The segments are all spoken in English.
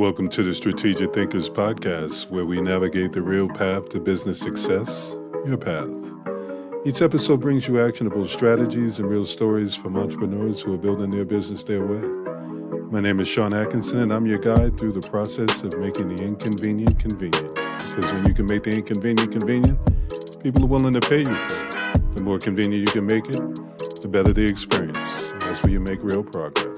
Welcome to the Strategic Thinkers Podcast, where we navigate the real path to business success, your path. Each episode brings you actionable strategies and real stories from entrepreneurs who are building their business their way. My name is Sean Atkinson, and I'm your guide through the process of making the inconvenient convenient. Because when you can make the inconvenient convenient, people are willing to pay you for it. The more convenient you can make it, the better the experience. And that's where you make real progress.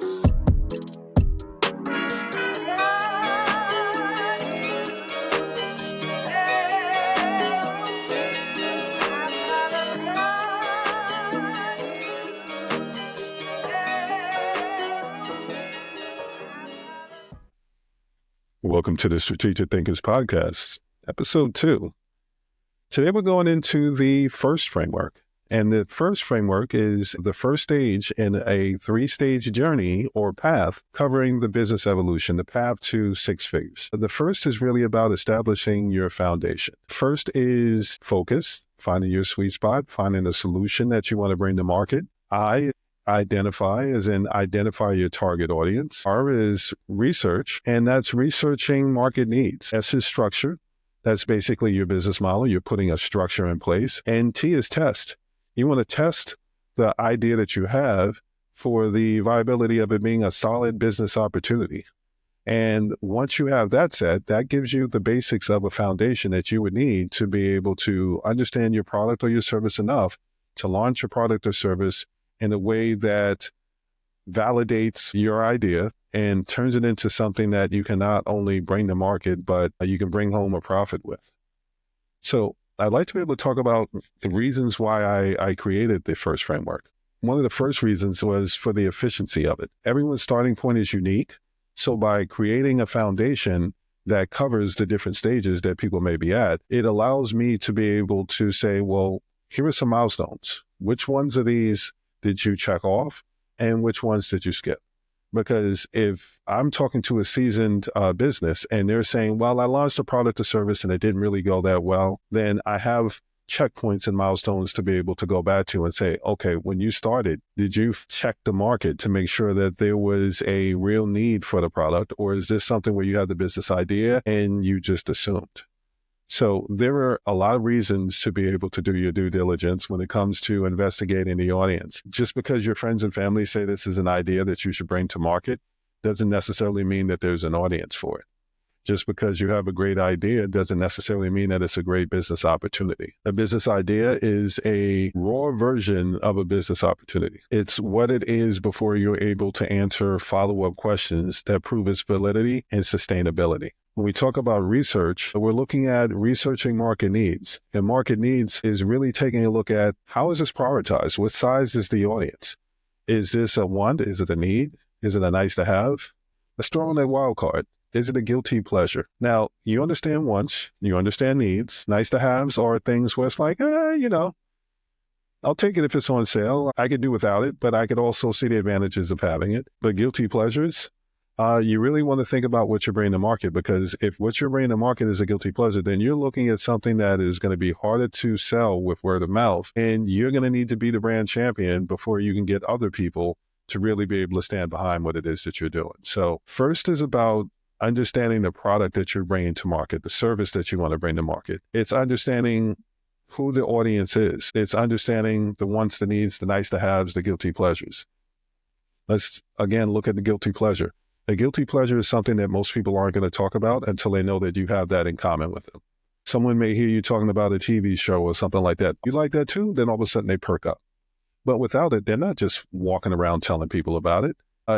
Welcome to the Strategic Thinkers Podcast, episode 2. Today we're going into the F.I.R.S.T framework. And the F.I.R.S.T framework is the first stage in a 3-stage journey or path covering the business evolution, the path to 6 figures. The first is really about establishing your foundation. First is focus, finding your sweet spot, finding a solution that you want to bring to market. Identify, as in identify your target audience. R is research, and that's researching market needs. S is structure. That's basically your business model. You're putting a structure in place. And T is test. You want to test the idea that you have for the viability of it being a solid business opportunity. And once you have that set, that gives you the basics of a foundation that you would need to be able to understand your product or your service enough to launch your product or service in a way that validates your idea and turns it into something that you can not only bring to market, but you can bring home a profit with. So I'd like to be able to talk about the reasons why I created the F.I.R.S.T framework. One of the first reasons was for the efficiency of it. Everyone's starting point is unique. So by creating a foundation that covers the different stages that people may be at, it allows me to be able to say, well, here are some milestones. Which ones of these did you check off, and which ones did you skip? Because if I'm talking to a seasoned business and they're saying, well, I launched a product or service and it didn't really go that well, then I have checkpoints and milestones to be able to go back to and say, okay, when you started, did you check the market to make sure that there was a real need for the product? Or is this something where you had the business idea and you just assumed? So there are a lot of reasons to be able to do your due diligence when it comes to investigating the audience. Just because your friends and family say this is an idea that you should bring to market doesn't necessarily mean that there's an audience for it. Just because you have a great idea doesn't necessarily mean that it's a great business opportunity. A business idea is a raw version of a business opportunity. It's what it is before you're able to answer follow-up questions that prove its validity and sustainability. When we talk about research, we're looking at researching market needs. And market needs is really taking a look at how is this prioritized? What size is the audience? Is this a want? Is it a need? Is it a nice to have? Let's throw in a wild card. Is it a guilty pleasure? Now, you understand wants, you understand needs. Nice to haves are things where it's like, I'll take it if it's on sale. I could do without it, but I could also see the advantages of having it. But guilty pleasures, you really want to think about what you're bringing to market, because if what you're bringing to market is a guilty pleasure, then you're looking at something that is going to be harder to sell with word of mouth, and you're going to need to be the brand champion before you can get other people to really be able to stand behind what it is that you're doing. So first is about understanding the product that you're bringing to market, the service that you want to bring to market. It's understanding who the audience is. It's understanding the wants, the needs, the nice to haves, the guilty pleasures. Let's again look at the guilty pleasure. A guilty pleasure is something that most people aren't going to talk about until they know that you have that in common with them. Someone may hear you talking about a TV show or something like that. You like that too? Then all of a sudden they perk up. But without it, they're not just walking around telling people about it.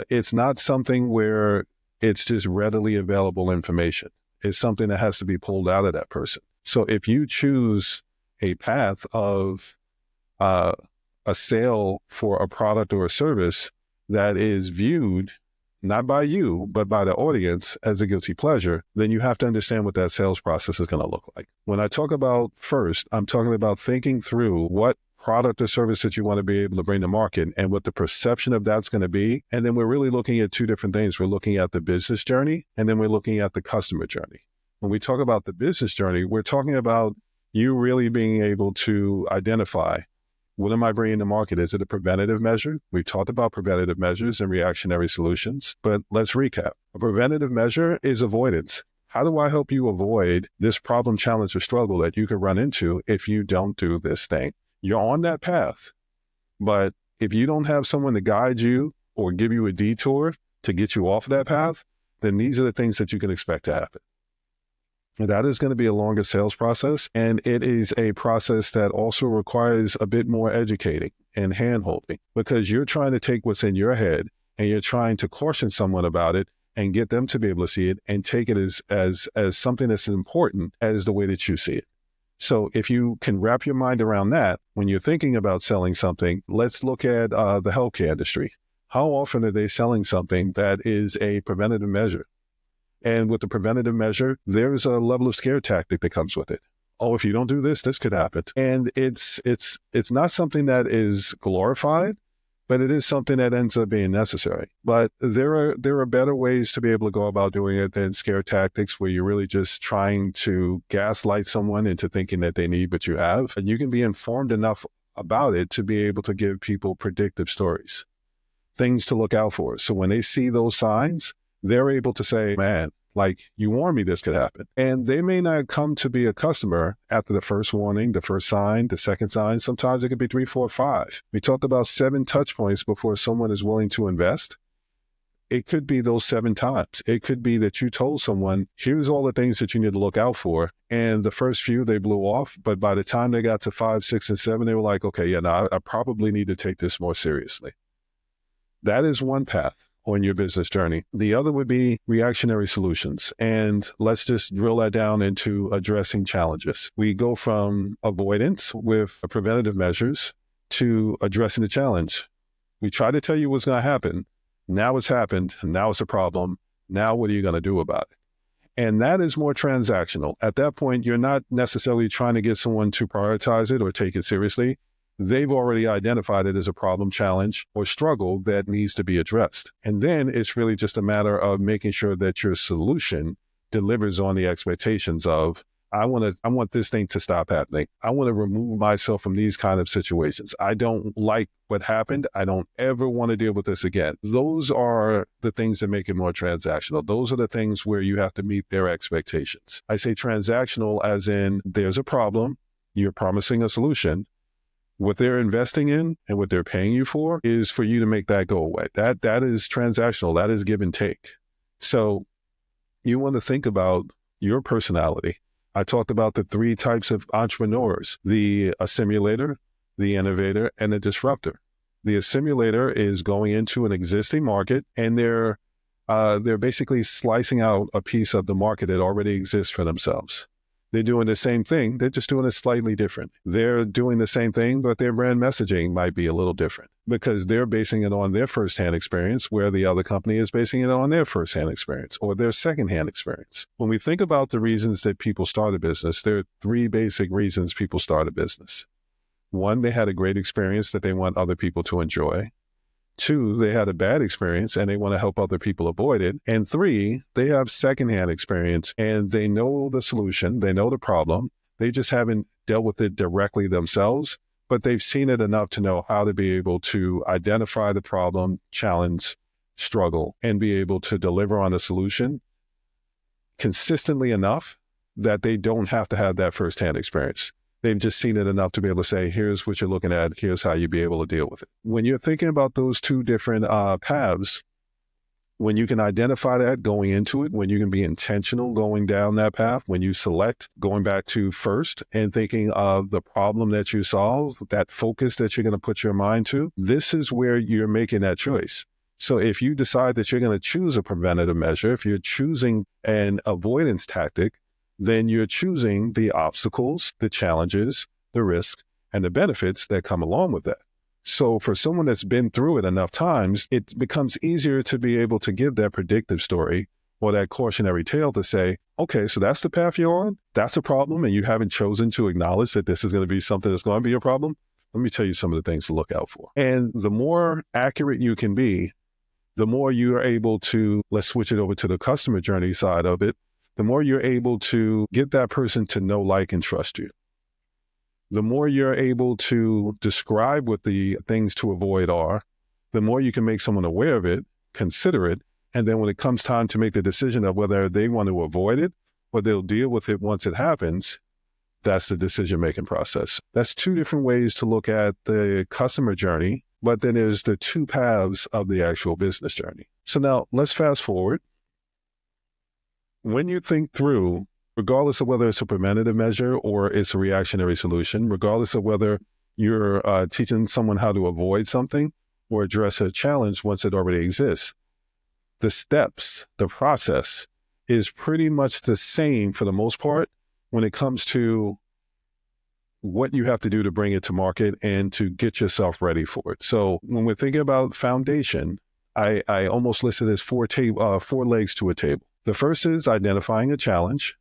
It's not something where it's just readily available information. It's something that has to be pulled out of that person. So if you choose a path of a sale for a product or a service that is viewed not by you, but by the audience as a guilty pleasure, then you have to understand what that sales process is going to look like. When I talk about F.I.R.S.T, I'm talking about thinking through what product or service that you want to be able to bring to market and what the perception of that's going to be. And then we're really looking at 2 different things. We're looking at the business journey, and then we're looking at the customer journey. When we talk about the business journey, we're talking about you really being able to identify What am I bringing to market? Is it a preventative measure? We've talked about preventative measures and reactionary solutions, but let's recap. A preventative measure is avoidance. How do I help you avoid this problem, challenge, or struggle that you could run into if you don't do this thing? You're on that path, but if you don't have someone to guide you or give you a detour to get you off of that path, then these are the things that you can expect to happen. And that is going to be a longer sales process, and it is a process that also requires a bit more educating and hand-holding, because you're trying to take what's in your head and you're trying to caution someone about it and get them to be able to see it and take it as something that's important as the way that you see it. So if you can wrap your mind around that, when you're thinking about selling something, let's look at the healthcare industry. How often are they selling something that is a preventative measure? And with the preventative measure, there's a level of scare tactic that comes with it. Oh, if you don't do this, this could happen. And it's not something that is glorified, but it is something that ends up being necessary. But there are better ways to be able to go about doing it than scare tactics, where you're really just trying to gaslight someone into thinking that they need what you have. And you can be informed enough about it to be able to give people predictive stories, things to look out for. So when they see those signs, they're able to say, man, like, you warned me this could happen. And they may not come to be a customer after the first warning, the first sign, the second sign. Sometimes it could be 3, 4, 5. We talked about 7 touch points before someone is willing to invest. It could be those 7 times. It could be that you told someone, here's all the things that you need to look out for. And the first few, they blew off. But by the time they got to 5, 6, and 7, they were like, okay, yeah, no, I probably need to take this more seriously. That is one path on your business journey. The other would be reactionary solutions. And let's just drill that down into addressing challenges. We go from avoidance with preventative measures to addressing the challenge. We try to tell you what's going to happen. Now it's happened. Now it's a problem. Now what are you going to do about it? And that is more transactional. At that point, you're not necessarily trying to get someone to prioritize it or take it seriously. They've already identified it as a problem, challenge, or struggle that needs to be addressed. And then it's really just a matter of making sure that your solution delivers on the expectations of, I want this thing to stop happening. I want to remove myself from these kind of situations. I don't like what happened. I don't ever want to deal with this again. Those are the things that make it more transactional. Those are the things where you have to meet their expectations. I say transactional as in, there's a problem, you're promising a solution. What they're investing in and what they're paying you for is for you to make that go away. That is transactional. That is give and take. So you want to think about your personality. I talked about the 3 types of entrepreneurs: the assimilator, the innovator, and the disruptor. The assimilator is going into an existing market, and they're basically slicing out a piece of the market that already exists for themselves. They're doing the same thing. They're just doing it slightly different. They're doing the same thing, but their brand messaging might be a little different because they're basing it on their firsthand experience, where the other company is basing it on their firsthand experience or their secondhand experience. When we think about the reasons that people start a business, there are 3 basic reasons people start a business. 1, they had a great experience that they want other people to enjoy. 2, they had a bad experience and they want to help other people avoid it. And 3, they have secondhand experience and they know the solution, they know the problem. They just haven't dealt with it directly themselves, but they've seen it enough to know how to be able to identify the problem, challenge, struggle, and be able to deliver on a solution consistently enough that they don't have to have that firsthand experience. They've just seen it enough to be able to say, here's what you're looking at. Here's how you be able to deal with it. When you're thinking about those 2 different paths, when you can identify that going into it, when you can be intentional going down that path, when you select going back to first and thinking of the problem that you solve, that focus that you're going to put your mind to, this is where you're making that choice. So if you decide that you're going to choose a preventative measure, if you're choosing an avoidance tactic, then you're choosing the obstacles, the challenges, the risks, and the benefits that come along with that. So for someone that's been through it enough times, it becomes easier to be able to give that predictive story or that cautionary tale to say, okay, so that's the path you're on. That's a problem. And you haven't chosen to acknowledge that this is going to be something that's going to be a problem. Let me tell you some of the things to look out for. And the more accurate you can be, the more you are able to, let's switch it over to the customer journey side of it, the more you're able to get that person to know, like, and trust you. The more you're able to describe what the things to avoid are, the more you can make someone aware of it, consider it, and then when it comes time to make the decision of whether they want to avoid it or they'll deal with it once it happens, that's the decision-making process. That's two different ways to look at the customer journey, but then there's the two paths of the actual business journey. So now let's fast forward. When you think through, regardless of whether it's a preventative measure or it's a reactionary solution, regardless of whether you're teaching someone how to avoid something or address a challenge once it already exists, the steps, the process is pretty much the same for the most part when it comes to what you have to do to bring it to market and to get yourself ready for it. So when we're thinking about foundation, I almost listed as four legs to a table. The first is identifying a challenge.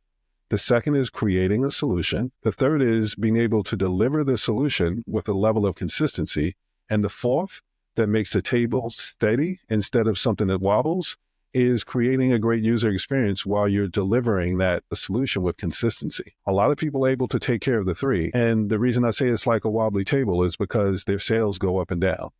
The second is creating a solution. The third is being able to deliver the solution with a level of consistency. And the fourth, that makes the table steady instead of something that wobbles, is creating a great user experience while you're delivering that solution with consistency. A lot of people are able to take care of the three. And the reason I say it's like a wobbly table is because their sales go up and down.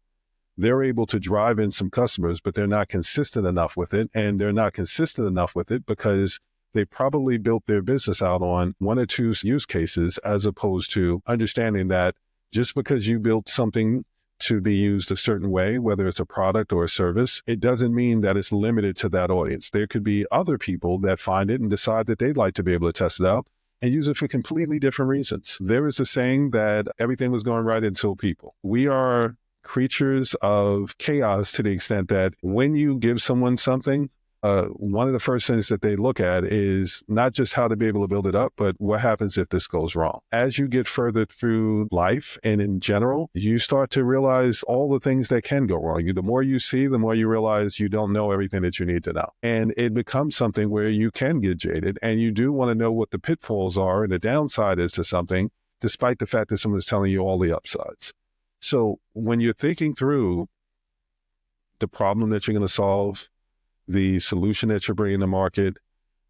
They're able to drive in some customers, but they're not consistent enough with it. And they're not consistent enough with it because they probably built their business out on one or two use cases, as opposed to understanding that just because you built something to be used a certain way, whether it's a product or a service, it doesn't mean that it's limited to that audience. There could be other people that find it and decide that they'd like to be able to test it out and use it for completely different reasons. There is a saying that everything was going right until people. We are creatures of chaos to the extent that when you give someone something, one of the first things that they look at is not just how to be able to build it up, but what happens if this goes wrong. As you get further through life and in general, you start to realize all the things that can go wrong. The more you see, the more you realize you don't know everything that you need to know. And it becomes something where you can get jaded and you do want to know what the pitfalls are and the downside is to something, despite the fact that someone's telling you all the upsides. So when you're thinking through the problem that you're going to solve, the solution that you're bringing to market,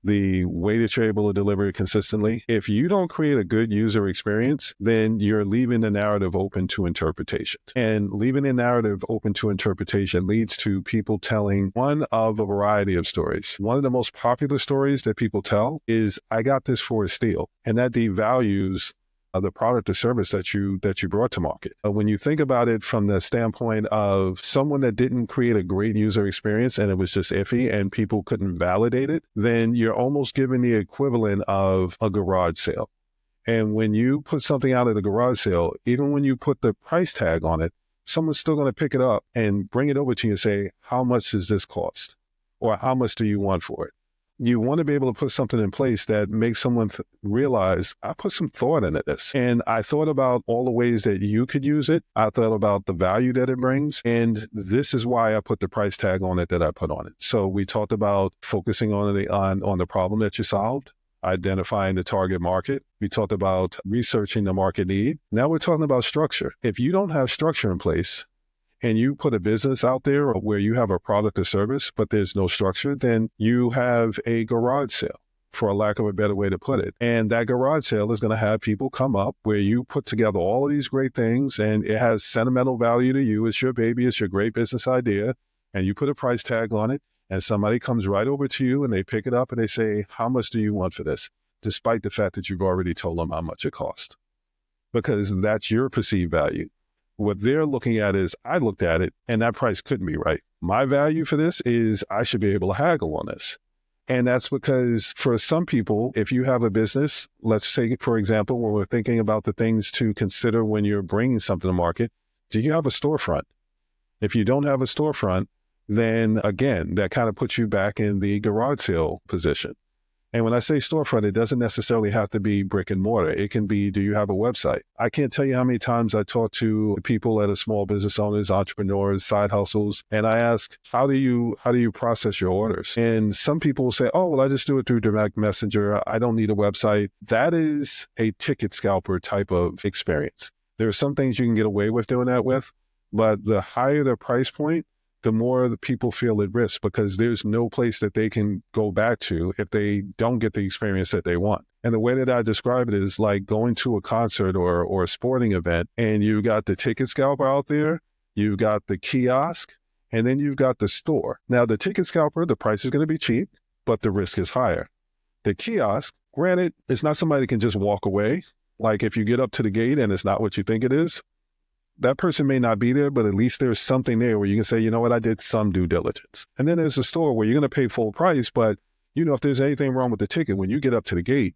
the way that you're able to deliver it consistently, if you don't create a good user experience, then you're leaving the narrative open to interpretation. And leaving the narrative open to interpretation leads to people telling one of a variety of stories. One of the most popular stories that people tell is, I got this for a steal. And that devalues the product or service that you brought to market. When you think about it from the standpoint of someone that didn't create a great user experience and it was just iffy and people couldn't validate it, then you're almost giving the equivalent of a garage sale. And when you put something out at a garage sale, even when you put the price tag on it, someone's still going to pick it up and bring it over to you and say, how much does this cost? Or how much do you want for it? You want to be able to put something in place that makes someone realize, I put some thought into this. And I thought about all the ways that you could use it. I thought about the value that it brings. And this is why I put the price tag on it that I put on it. So we talked about focusing on the problem that you solved, identifying the target market. We talked about researching the market need. Now we're talking about structure. If you don't have structure in place, and you put a business out there where you have a product or service, but there's no structure, then you have a garage sale, for a lack of a better way to put it. And that garage sale is going to have people come up where you put together all of these great things and it has sentimental value to you. It's your baby. It's your great business idea. And you put a price tag on it and somebody comes right over to you and they pick it up and they say, how much do you want for this? Despite the fact that you've already told them how much it cost, because that's your perceived value. What they're looking at is, I looked at it and that price couldn't be right. My value for this is I should be able to haggle on this. And that's because for some people, if you have a business, let's say, for example, when we're thinking about the things to consider when you're bringing something to market, do you have a storefront? If you don't have a storefront, then again, that kind of puts you back in the garage sale position. And when I say storefront, it doesn't necessarily have to be brick and mortar. It can be, do you have a website? I can't tell you how many times I talk to people that are small business owners, entrepreneurs, side hustles, and I ask, how do you process your orders? And some people will say, oh, well, I just do it through direct messenger. I don't need a website. That is a ticket scalper type of experience. There are some things you can get away with doing that with, but the higher the price point, the more the people feel at risk, because there's no place that they can go back to if they don't get the experience that they want. And the way that I describe it is like going to a concert or a sporting event, and you got the ticket scalper out there, you've got the kiosk, and then you've got the store. Now, the ticket scalper, the price is going to be cheap, but the risk is higher. The kiosk, granted, it's not somebody that can just walk away. Like if you get up to the gate and it's not what you think it is, that person may not be there, but at least there's something there where you can say, you know what, I did some due diligence. And then there's a store where you're going to pay full price, but you know, if there's anything wrong with the ticket, when you get up to the gate,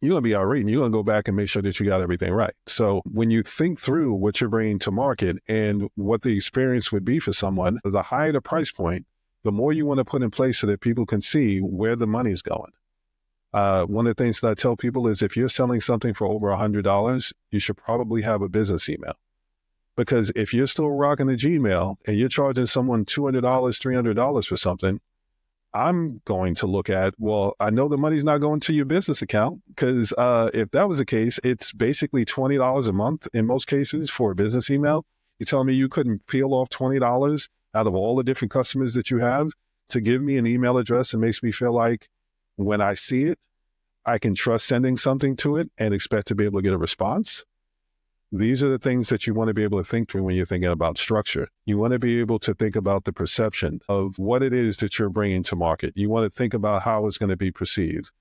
you're going to be outraged and you're going to go back and make sure that you got everything right. So when you think through what you're bringing to market and what the experience would be for someone, the higher the price point, the more you want to put in place so that people can see where the money's going. One of the things that I tell people is if you're selling something for over $100, you should probably have a business email. Because if you're still rocking the Gmail and you're charging someone $200, $300 for something, I'm going to look at, well, I know the money's not going to your business account because if that was the case, it's basically $20 a month in most cases for a business email. You tell me you couldn't peel off $20 out of all the different customers that you have to give me an email address that makes me feel like when I see it, I can trust sending something to it and expect to be able to get a response. These are the things that you want to be able to think through when you're thinking about structure. You want to be able to think about the perception of what it is that you're bringing to market. You want to think about how it's going to be perceived.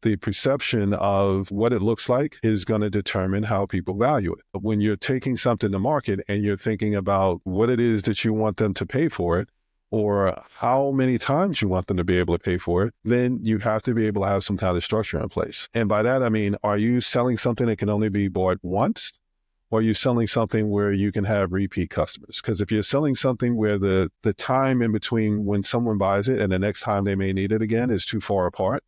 The perception of what it looks like is going to determine how people value it. But when you're taking something to market and you're thinking about what it is that you want them to pay for it, or how many times you want them to be able to pay for it, then you have to be able to have some kind of structure in place. And by that, I mean, are you selling something that can only be bought once? Or are you selling something where you can have repeat customers? Because if you're selling something where the time in between when someone buys it and the next time they may need it again is too far apart,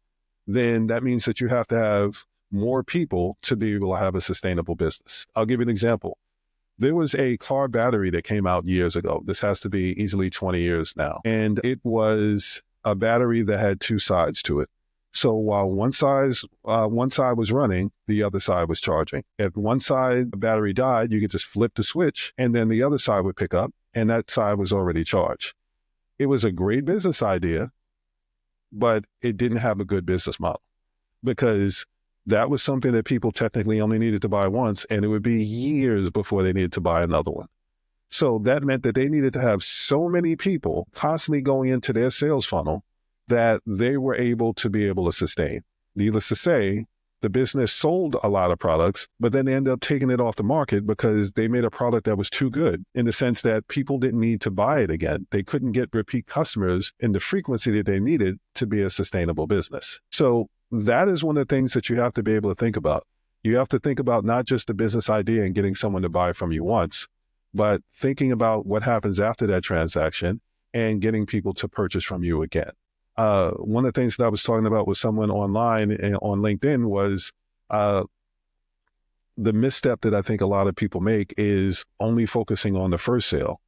then that means that you have to have more people to be able to have a sustainable business. I'll give you an example. There was a car battery that came out years ago. This has to be easily 20 years now. And it was a battery that had two sides to it. So while one side was running, the other side was charging. If one side the battery died, you could just flip the switch and then the other side would pick up and that side was already charged. It was a great business idea, but it didn't have a good business model because that was something that people technically only needed to buy once and it would be years before they needed to buy another one. So that meant that they needed to have so many people constantly going into their sales funnel that they were able to sustain. Needless to say, the business sold a lot of products, but then they ended up taking it off the market because they made a product that was too good in the sense that people didn't need to buy it again. They couldn't get repeat customers in the frequency that they needed to be a sustainable business. So that is one of the things that you have to be able to think about. You have to think about not just the business idea and getting someone to buy from you once, but thinking about what happens after that transaction and getting people to purchase from you again. One of the things that I was talking about with someone online and on LinkedIn was the misstep that I think a lot of people make is only focusing on the first sale.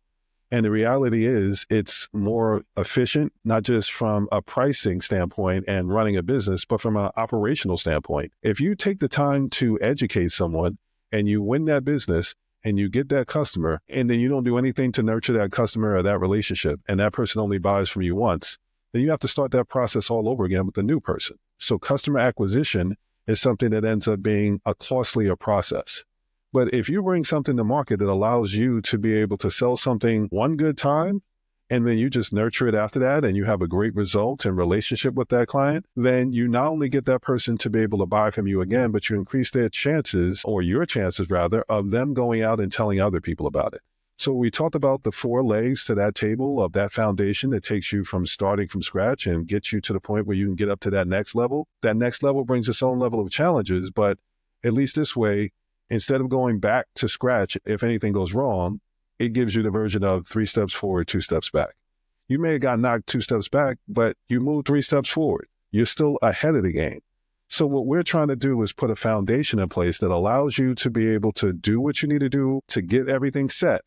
And the reality is it's more efficient, not just from a pricing standpoint and running a business, but from an operational standpoint. If you take the time to educate someone and you win that business and you get that customer, and then you don't do anything to nurture that customer or that relationship, and that person only buys from you once, then you have to start that process all over again with a new person. So customer acquisition is something that ends up being a costlier process. But if you bring something to market that allows you to be able to sell something one good time, and then you just nurture it after that, and you have a great result and relationship with that client, then you not only get that person to be able to buy from you again, but you increase their chances, or your chances rather, of them going out and telling other people about it. So we talked about the 4 legs to that table of that foundation that takes you from starting from scratch and gets you to the point where you can get up to that next level. That next level brings its own level of challenges, but at least this way, instead of going back to scratch, if anything goes wrong, it gives you the version of 3 steps forward, 2 steps back. You may have got knocked 2 steps back, but you moved 3 steps forward. You're still ahead of the game. So what we're trying to do is put a foundation in place that allows you to be able to do what you need to do to get everything set.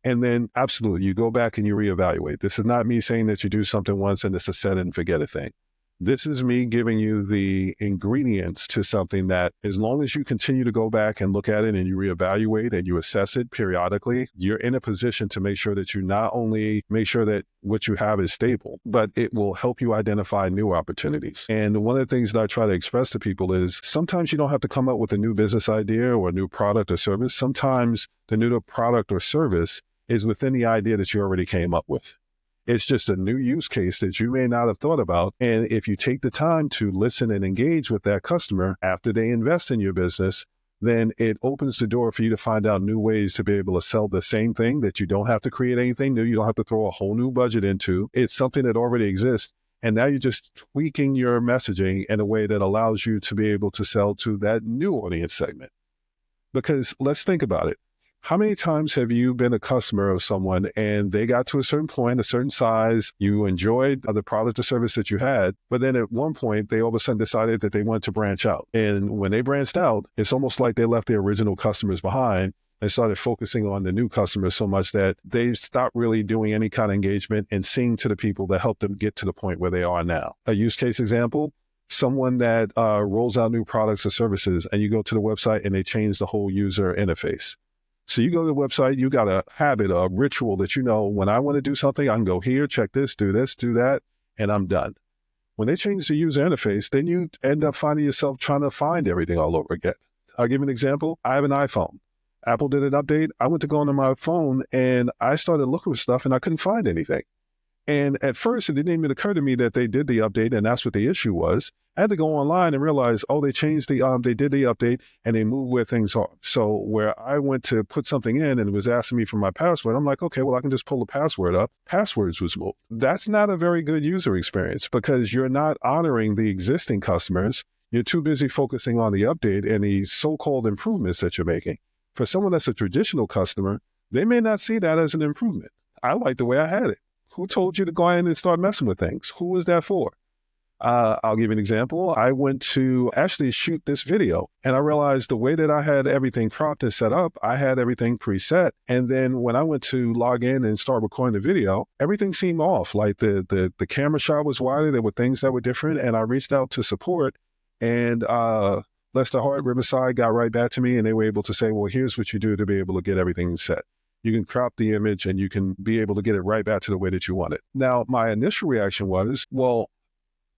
And then absolutely, you go back and you reevaluate. This is not me saying that you do something once and it's a set and forget a thing. This is me giving you the ingredients to something that, as long as you continue to go back and look at it and you reevaluate and you assess it periodically, you're in a position to make sure that you not only make sure that what you have is stable, but it will help you identify new opportunities. And one of the things that I try to express to people is sometimes you don't have to come up with a new business idea or a new product or service. Sometimes the new product or service is within the idea that you already came up with. It's just a new use case that you may not have thought about. And if you take the time to listen and engage with that customer after they invest in your business, then it opens the door for you to find out new ways to be able to sell the same thing that you don't have to create anything new. You don't have to throw a whole new budget into. It's something that already exists. And now you're just tweaking your messaging in a way that allows you to be able to sell to that new audience segment. Because let's think about it. How many times have you been a customer of someone and they got to a certain point, a certain size, you enjoyed the product or service that you had, but then at one point they all of a sudden decided that they wanted to branch out. And when they branched out, it's almost like they left their original customers behind and started focusing on the new customers so much that they stopped really doing any kind of engagement and seeing to the people that helped them get to the point where they are now. A use case example, someone that rolls out new products or services and you go to the website and they change the whole user interface. So you go to the website, you got a habit, a ritual that you know, when I want to do something, I can go here, check this, do that, and I'm done. When they change the user interface, then you end up finding yourself trying to find everything all over again. I'll give you an example. I have an iPhone. Apple did an update. I went to go onto my phone and I started looking for stuff and I couldn't find anything. And at first, it didn't even occur to me that they did the update and that's what the issue was. I had to go online and realize, oh, they changed they did the update and they moved where things are. So where I went to put something in and it was asking me for my password, I'm like, okay, well, I can just pull the password up. Passwords was moved. That's not a very good user experience because you're not honoring the existing customers. You're too busy focusing on the update and the so-called improvements that you're making. For someone that's a traditional customer, they may not see that as an improvement. I like the way I had it. Who told you to go in and start messing with things? Who was that for? I'll give you an example. I went to actually shoot this video and I realized the way that I had everything cropped and set up, I had everything preset. And then when I went to log in and start recording the video, everything seemed off. Like the camera shot was wider. There were things that were different. And I reached out to support and Lester Hart, Riverside got right back to me and they were able to say, well, here's what you do to be able to get everything set. You can crop the image and you can be able to get it right back to the way that you want it. Now, my initial reaction was, well,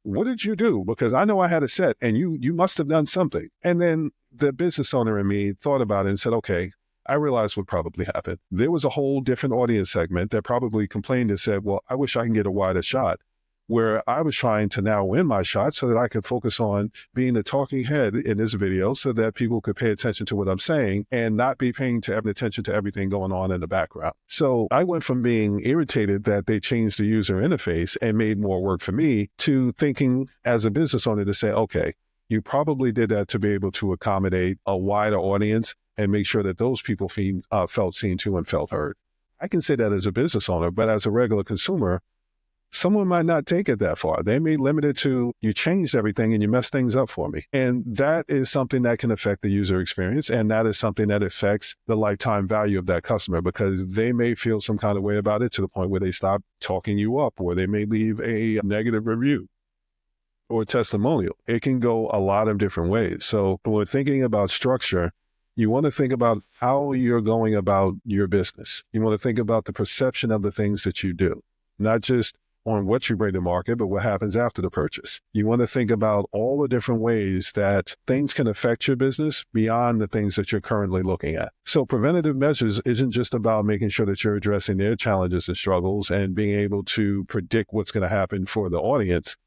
what did you do? Because I know I had it set and you must have done something. And then the business owner in me thought about it and said, okay, I realized what probably happened. There was a whole different audience segment that probably complained and said, well, I wish I can get a wider shot. Where I was trying to narrow in my shot so that I could focus on being the talking head in this video so that people could pay attention to what I'm saying and not be paying attention to everything going on in the background. So I went from being irritated that they changed the user interface and made more work for me to thinking as a business owner to say, okay, you probably did that to be able to accommodate a wider audience and make sure that those people felt seen too and felt heard. I can say that as a business owner, but as a regular consumer, someone might not take it that far. They may limit it to, you changed everything and you messed things up for me. And that is something that can affect the user experience. And that is something that affects the lifetime value of that customer because they may feel some kind of way about it to the point where they stop talking you up or they may leave a negative review or testimonial. It can go a lot of different ways. So when we're thinking about structure, you want to think about how you're going about your business. You want to think about the perception of the things that you do, not just on what you bring to market, but what happens after the purchase. You want to think about all the different ways that things can affect your business beyond the things that you're currently looking at. So preventative measures isn't just about making sure that you're addressing their challenges and struggles and being able to predict what's going to happen for the audience.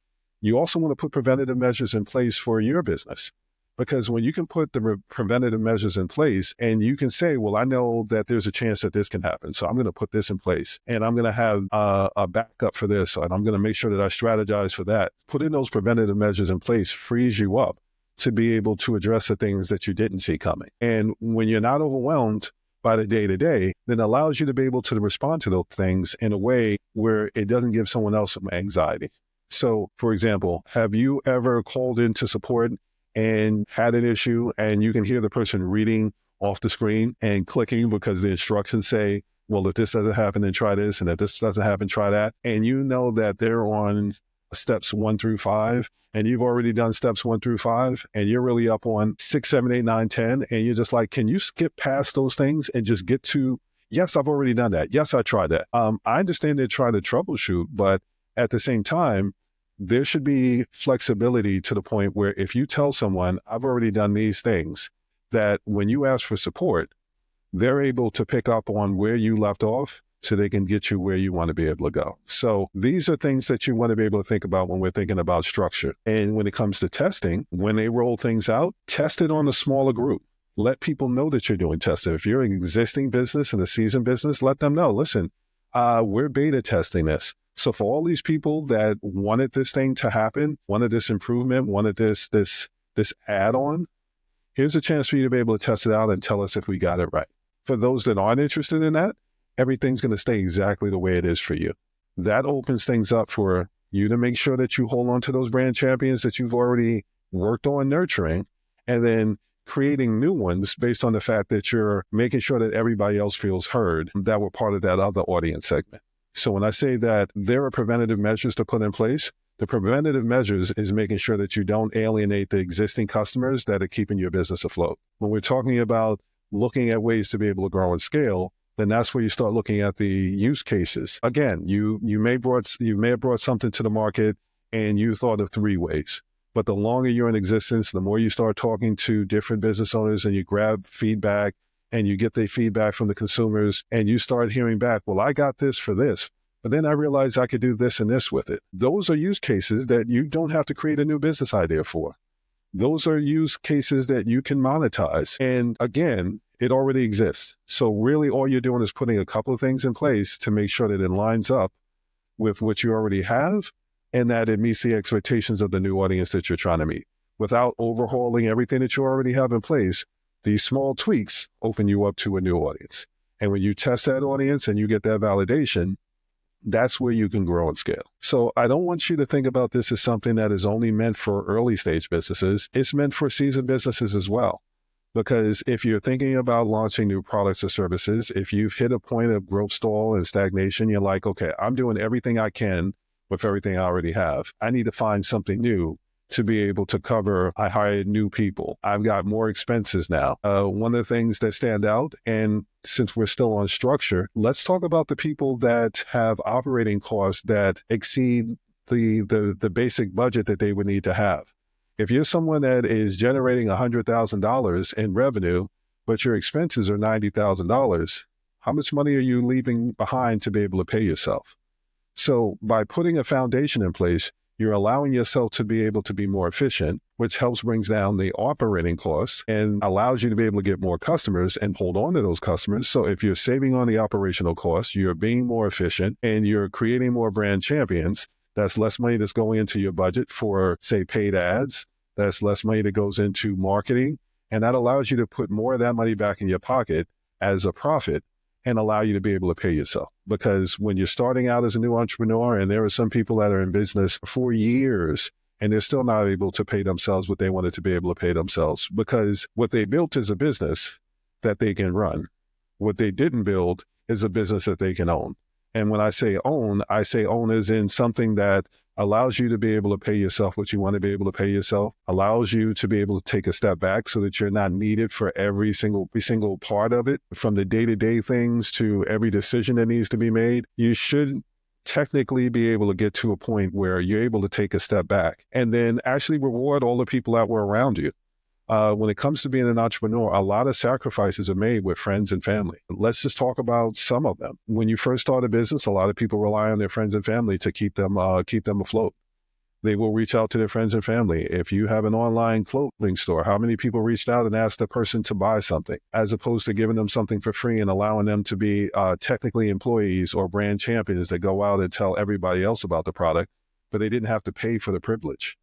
You also want to put preventative measures in place for your business. Because when you can put the preventative measures in place and you can say, well, I know that there's a chance that this can happen. So I'm going to put this in place and I'm going to have a backup for this. And I'm going to make sure that I strategize for that. Putting those preventative measures in place frees you up to be able to address the things that you didn't see coming. And when you're not overwhelmed by the day to day, then it allows you to be able to respond to those things in a way where it doesn't give someone else some anxiety. So, for example, have you ever called into support and had an issue and you can hear the person reading off the screen and clicking because the instructions say, well, if this doesn't happen, then try this. And if this doesn't happen, try that. And you know that they're on steps 1 through 5, and you've already done steps 1 through 5, and you're really up on 6, 7, 8, 9, 10, and you're just like, can you skip past those things and just get to, yes, I've already done that. Yes, I tried that. I understand they're trying to troubleshoot, but at the same time, there should be flexibility to the point where if you tell someone, I've already done these things, that when you ask for support, they're able to pick up on where you left off so they can get you where you want to be able to go. So these are things that you want to be able to think about when we're thinking about structure. And when it comes to testing, when they roll things out, test it on a smaller group. Let people know that you're doing testing. If you're an existing business and a seasoned business, let them know, listen, we're beta testing this. So for all these people that wanted this thing to happen, wanted this improvement, wanted this add-on, here's a chance for you to be able to test it out and tell us if we got it right. For those that aren't interested in that, everything's going to stay exactly the way it is for you. That opens things up for you to make sure that you hold on to those brand champions that you've already worked on nurturing, and then creating new ones based on the fact that you're making sure that everybody else feels heard that were part of that other audience segment. So when I say that there are preventative measures to put in place, the preventative measures is making sure that you don't alienate the existing customers that are keeping your business afloat. When we're talking about looking at ways to be able to grow and scale, then that's where you start looking at the use cases. Again, you may have brought something to the market and you thought of 3 ways. But the longer you're in existence, the more you start talking to different business owners and you grab feedback and you get the feedback from the consumers and you start hearing back, well, I got this for this, but then I realized I could do this and this with it. Those are use cases that you don't have to create a new business idea for. Those are use cases that you can monetize. And again, it already exists. So really all you're doing is putting a couple of things in place to make sure that it lines up with what you already have and that it meets the expectations of the new audience that you're trying to meet. Without overhauling everything that you already have in place, these small tweaks open you up to a new audience. And when you test that audience and you get that validation, that's where you can grow and scale. So I don't want you to think about this as something that is only meant for early stage businesses. It's meant for seasoned businesses as well. Because if you're thinking about launching new products or services, if you've hit a point of growth stall and stagnation, you're like, okay, I'm doing everything I can with everything I already have. I need to find something new to be able to cover. I hired new people. I've got more expenses now. One of the things that stand out, and since we're still on structure, let's talk about the people that have operating costs that exceed the basic budget that they would need to have. If you're someone that is generating $100,000 in revenue, but your expenses are $90,000, how much money are you leaving behind to be able to pay yourself? So by putting a foundation in place, you're allowing yourself to be able to be more efficient, which brings down the operating costs and allows you to be able to get more customers and hold on to those customers. So if you're saving on the operational costs, you're being more efficient and you're creating more brand champions. That's less money that's going into your budget for, say, paid ads. That's less money that goes into marketing. And that allows you to put more of that money back in your pocket as a profit and allow you to be able to pay yourself. Because when you're starting out as a new entrepreneur, and there are some people that are in business for years and they're still not able to pay themselves what they wanted to be able to pay themselves, because what they built is a business that they can run. What they didn't build is a business that they can own. And when I say own as in something that allows you to be able to pay yourself what you want to be able to pay yourself, allows you to be able to take a step back so that you're not needed for every single part of it, from the day-to-day things to every decision that needs to be made. You should technically be able to get to a point where you're able to take a step back and then actually reward all the people that were around you. When it comes to being an entrepreneur, a lot of sacrifices are made with friends and family. Let's just talk about some of them. When you first start a business, a lot of people rely on their friends and family to keep them afloat. They will reach out to their friends and family. If you have an online clothing store, how many people reached out and asked the person to buy something, as opposed to giving them something for free and allowing them to be technically employees or brand champions that go out and tell everybody else about the product, but they didn't have to pay for the privilege.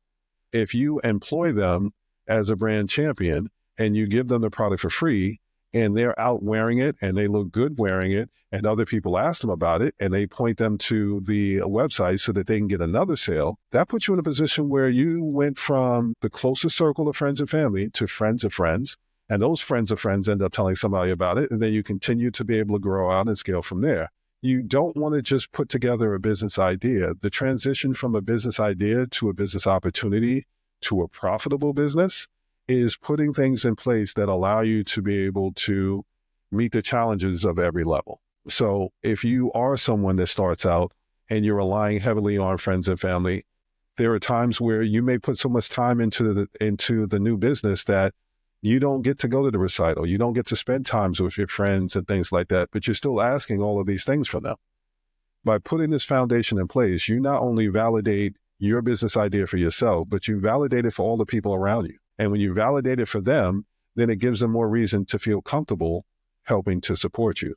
If you employ them as a brand champion and you give them the product for free and they're out wearing it and they look good wearing it and other people ask them about it and they point them to the website so that they can get another sale, that puts you in a position where you went from the closest circle of friends and family to friends of friends, and those friends of friends end up telling somebody about it, and then you continue to be able to grow out and scale from there. You don't want to just put together a business idea. The transition from a business idea to a business opportunity to a profitable business is putting things in place that allow you to be able to meet the challenges of every level. So if you are someone that starts out and you're relying heavily on friends and family, there are times where you may put so much time into the new business that you don't get to go to the recital. You don't get to spend times with your friends and things like that, but you're still asking all of these things from them. By putting this foundation in place, you not only validate your business idea for yourself, but you validate it for all the people around you. And when you validate it for them, then it gives them more reason to feel comfortable helping to support you.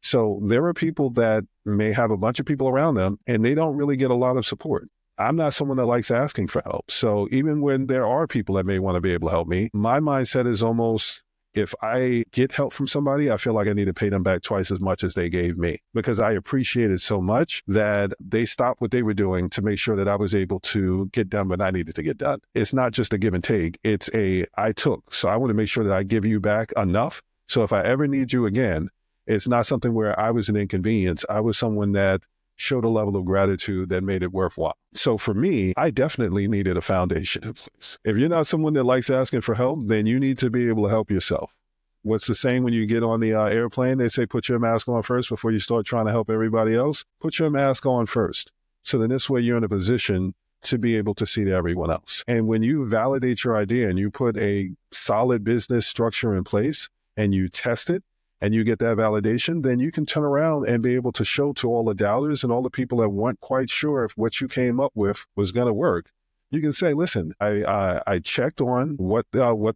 So there are people that may have a bunch of people around them and they don't really get a lot of support. I'm not someone that likes asking for help. So even when there are people that may want to be able to help me, my mindset is almost, if I get help from somebody, I feel like I need to pay them back twice as much as they gave me, because I appreciate it so much that they stopped what they were doing to make sure that I was able to get done what I needed to get done. It's not just a give and take. It's a I took. So I want to make sure that I give you back enough. So if I ever need you again, it's not something where I was an inconvenience. I was someone that showed a level of gratitude that made it worthwhile. So for me, I definitely needed a foundation in place. If you're not someone that likes asking for help, then you need to be able to help yourself. What's the saying when you get on the airplane? They say, put your mask on first before you start trying to help everybody else. Put your mask on first. So then this way you're in a position to be able to see to everyone else. And when you validate your idea and you put a solid business structure in place and you test it, and you get that validation, then you can turn around and be able to show to all the doubters and all the people that weren't quite sure if what you came up with was going to work. You can say, listen, I checked on what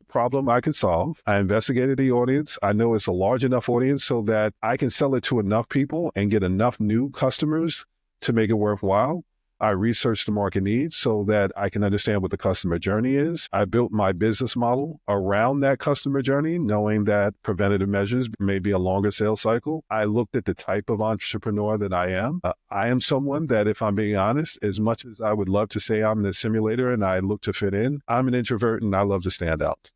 problem I could solve. I investigated the audience. I know it's a large enough audience so that I can sell it to enough people and get enough new customers to make it worthwhile. I researched the market needs so that I can understand what the customer journey is. I built my business model around that customer journey, knowing that preventative measures may be a longer sales cycle. I looked at the type of entrepreneur that I am. I am someone that, if I'm being honest, as much as I would love to say I'm an assimilator and I look to fit in, I'm an introvert and I love to stand out.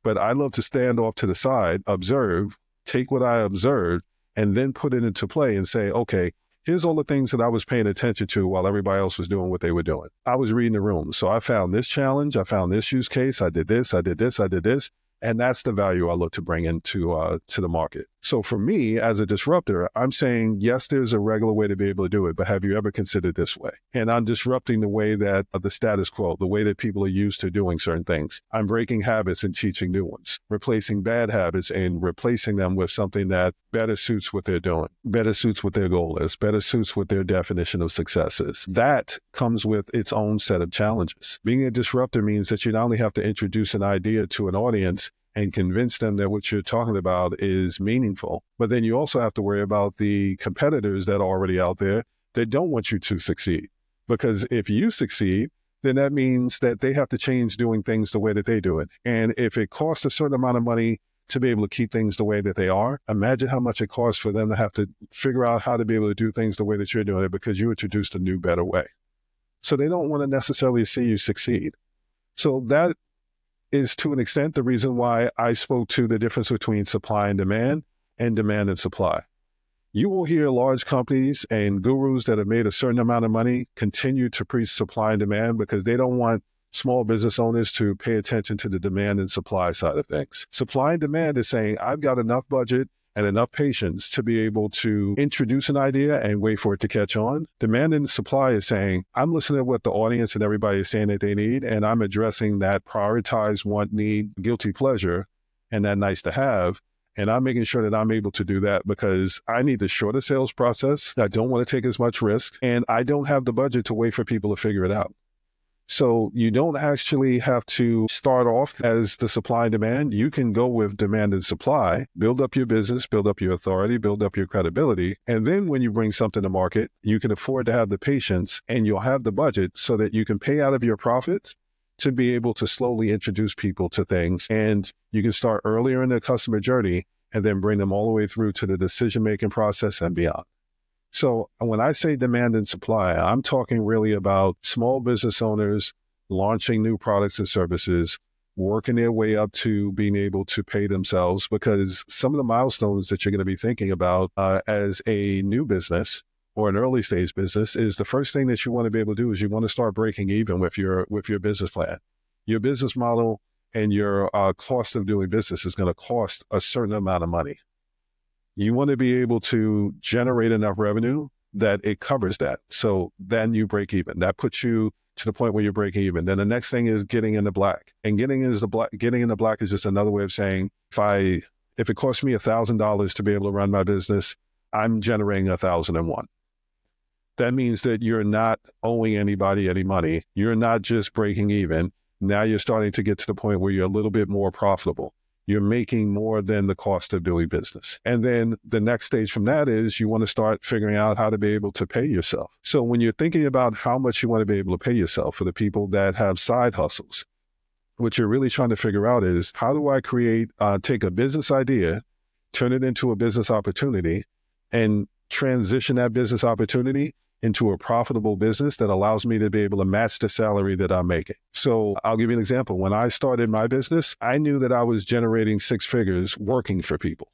But I love to stand off to the side, observe, take what I observed, and then put it into play and say, okay, here's all the things that I was paying attention to while everybody else was doing what they were doing. I was reading the room. So I found this challenge. I found this use case. I did this. I did this. I did this. And that's the value I look to bring into to the market. So for me, as a disruptor, I'm saying, yes, there's a regular way to be able to do it, but have you ever considered this way? And I'm disrupting the way that the status quo, the way that people are used to doing certain things. I'm breaking habits and teaching new ones, replacing bad habits and replacing them with something that better suits what they're doing, better suits what their goal is, better suits what their definition of success is. That comes with its own set of challenges. Being a disruptor means that you not only have to introduce an idea to an audience and convince them that what you're talking about is meaningful, but then you also have to worry about the competitors that are already out there that don't want you to succeed. Because if you succeed, then that means that they have to change doing things the way that they do it. And if it costs a certain amount of money to be able to keep things the way that they are, imagine how much it costs for them to have to figure out how to be able to do things the way that you're doing it because you introduced a new, better way. So they don't want to necessarily see you succeed. So that is, to an extent, the reason why I spoke to the difference between supply and demand and supply. You will hear large companies and gurus that have made a certain amount of money continue to preach supply and demand because they don't want small business owners to pay attention to the demand and supply side of things. Supply and demand is saying, I've got enough budget and enough patience to be able to introduce an idea and wait for it to catch on. Demand and supply is saying, I'm listening to what the audience and everybody is saying that they need, and I'm addressing that prioritized want, need, guilty pleasure, and that nice to have. And I'm making sure that I'm able to do that because I need the shorter sales process. I don't want to take as much risk, and I don't have the budget to wait for people to figure it out. So you don't actually have to start off as the supply and demand. You can go with demand and supply, build up your business, build up your authority, build up your credibility. And then when you bring something to market, you can afford to have the patience and you'll have the budget so that you can pay out of your profits to be able to slowly introduce people to things. And you can start earlier in the customer journey and then bring them all the way through to the decision-making process and beyond. So when I say demand and supply, I'm talking really about small business owners launching new products and services working their way up to being able to pay themselves, because some of the milestones that you're going to be thinking about as a new business or an early stage business is the first thing that you want to be able to do is you want to start breaking even with your business plan. Your business model and your cost of doing business is going to cost a certain amount of money. You want to be able to generate enough revenue that it covers that. So then you break even. That puts you to the point where you're breaking even. Then the next thing is getting in the black. And getting in the black is just another way of saying, if it costs me $1,000 to be able to run my business, I'm generating 1,001. That means that you're not owing anybody any money. You're not just breaking even. Now you're starting to get to the point where you're a little bit more profitable. You're making more than the cost of doing business. And then the next stage from that is you want to start figuring out how to be able to pay yourself. So when you're thinking about how much you want to be able to pay yourself, for the people that have side hustles, what you're really trying to figure out is, how do I take a business idea, turn it into a business opportunity, and transition that business opportunity into a profitable business that allows me to be able to match the salary that I'm making. So I'll give you an example. When I started my business, I knew that I was generating six figures working for people.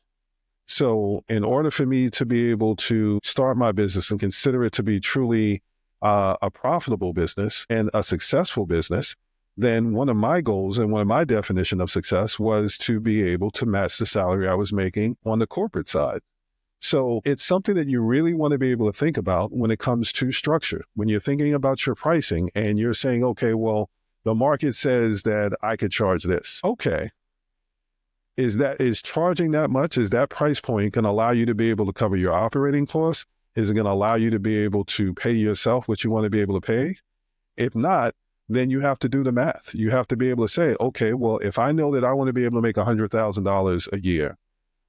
So in order for me to be able to start my business and consider it to be truly a profitable business and a successful business, then one of my goals and one of my definition of success was to be able to match the salary I was making on the corporate side. So it's something that you really want to be able to think about when it comes to structure. When you're thinking about your pricing and you're saying, okay, well, the market says that I could charge this. Okay. Is charging that much? Is that price point going to allow you to be able to cover your operating costs? Is it going to allow you to be able to pay yourself what you want to be able to pay? If not, then you have to do the math. You have to be able to say, okay, well, if I know that I want to be able to make $100,000 a year,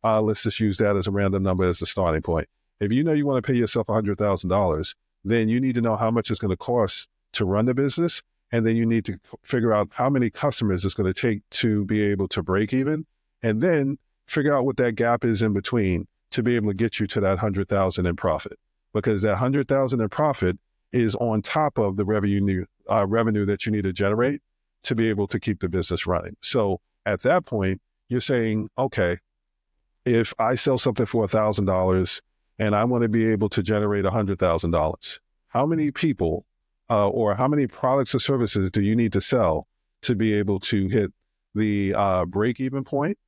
let's just use that as a random number as the starting point. If you know you want to pay yourself $100,000, then you need to know how much it's going to cost to run the business. And then you need to figure out how many customers it's going to take to be able to break even. And then figure out what that gap is in between to be able to get you to that 100,000 in profit. Because that 100,000 in profit is on top of the revenue that you need to generate to be able to keep the business running. So at that point, you're saying, okay, if I sell something for $1,000 and I want to be able to generate $100,000, how many people or how many products or services do you need to sell to be able to hit the break-even point,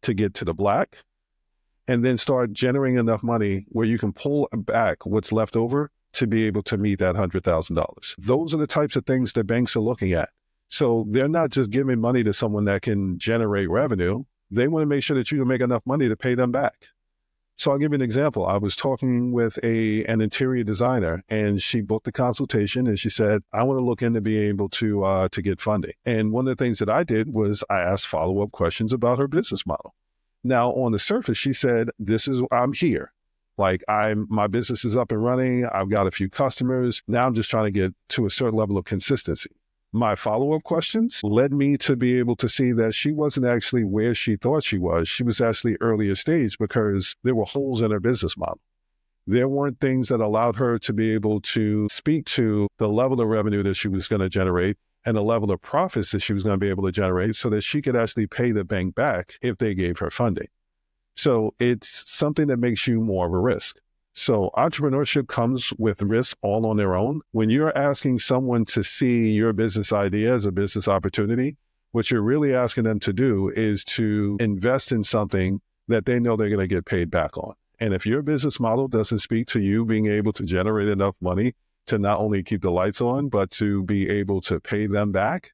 to get to the black, and then start generating enough money where you can pull back what's left over to be able to meet that $100,000? Those are the types of things that banks are looking at. So they're not just giving money to someone that can generate revenue. They want to make sure that you can make enough money to pay them back. So I'll give you an example. I was talking with an interior designer, and she booked a consultation, and she said, I want to look into being able to get funding. And one of the things that I did was I asked follow-up questions about her business model. Now, on the surface, she said, I'm here. Like my business is up and running. I've got a few customers. Now I'm just trying to get to a certain level of consistency. My follow-up questions led me to be able to see that she wasn't actually where she thought she was. She was actually earlier stage because there were holes in her business model. There weren't things that allowed her to be able to speak to the level of revenue that she was going to generate and the level of profits that she was going to be able to generate so that she could actually pay the bank back if they gave her funding. So it's something that makes you more of a risk. So entrepreneurship comes with risk all on their own. When you're asking someone to see your business idea as a business opportunity, what you're really asking them to do is to invest in something that they know they're going to get paid back on. And if your business model doesn't speak to you being able to generate enough money to not only keep the lights on, but to be able to pay them back,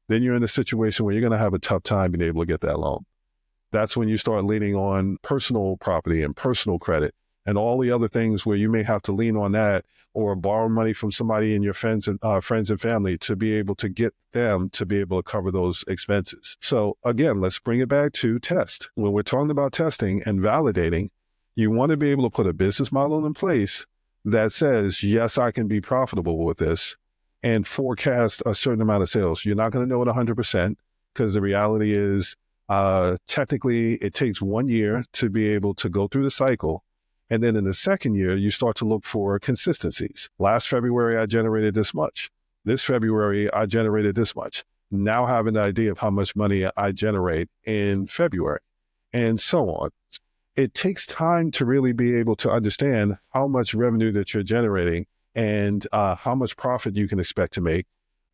then you're in a situation where you're going to have a tough time being able to get that loan. That's when you start leaning on personal property and personal credit and all the other things where you may have to lean on that or borrow money from somebody in your friends and family to be able to get them to be able to cover those expenses. So again, let's bring it back to test. When we're talking about testing and validating, you want to be able to put a business model in place that says, yes, I can be profitable with this and forecast a certain amount of sales. You're not going to know it 100% because the reality is technically it takes 1 year to be able to go through the cycle. And then in the second year, you start to look for consistencies. Last February, I generated this much. This February, I generated this much. now have an idea of how much money I generate in February, and so on. It takes time to really be able to understand how much revenue that you're generating and how much profit you can expect to make.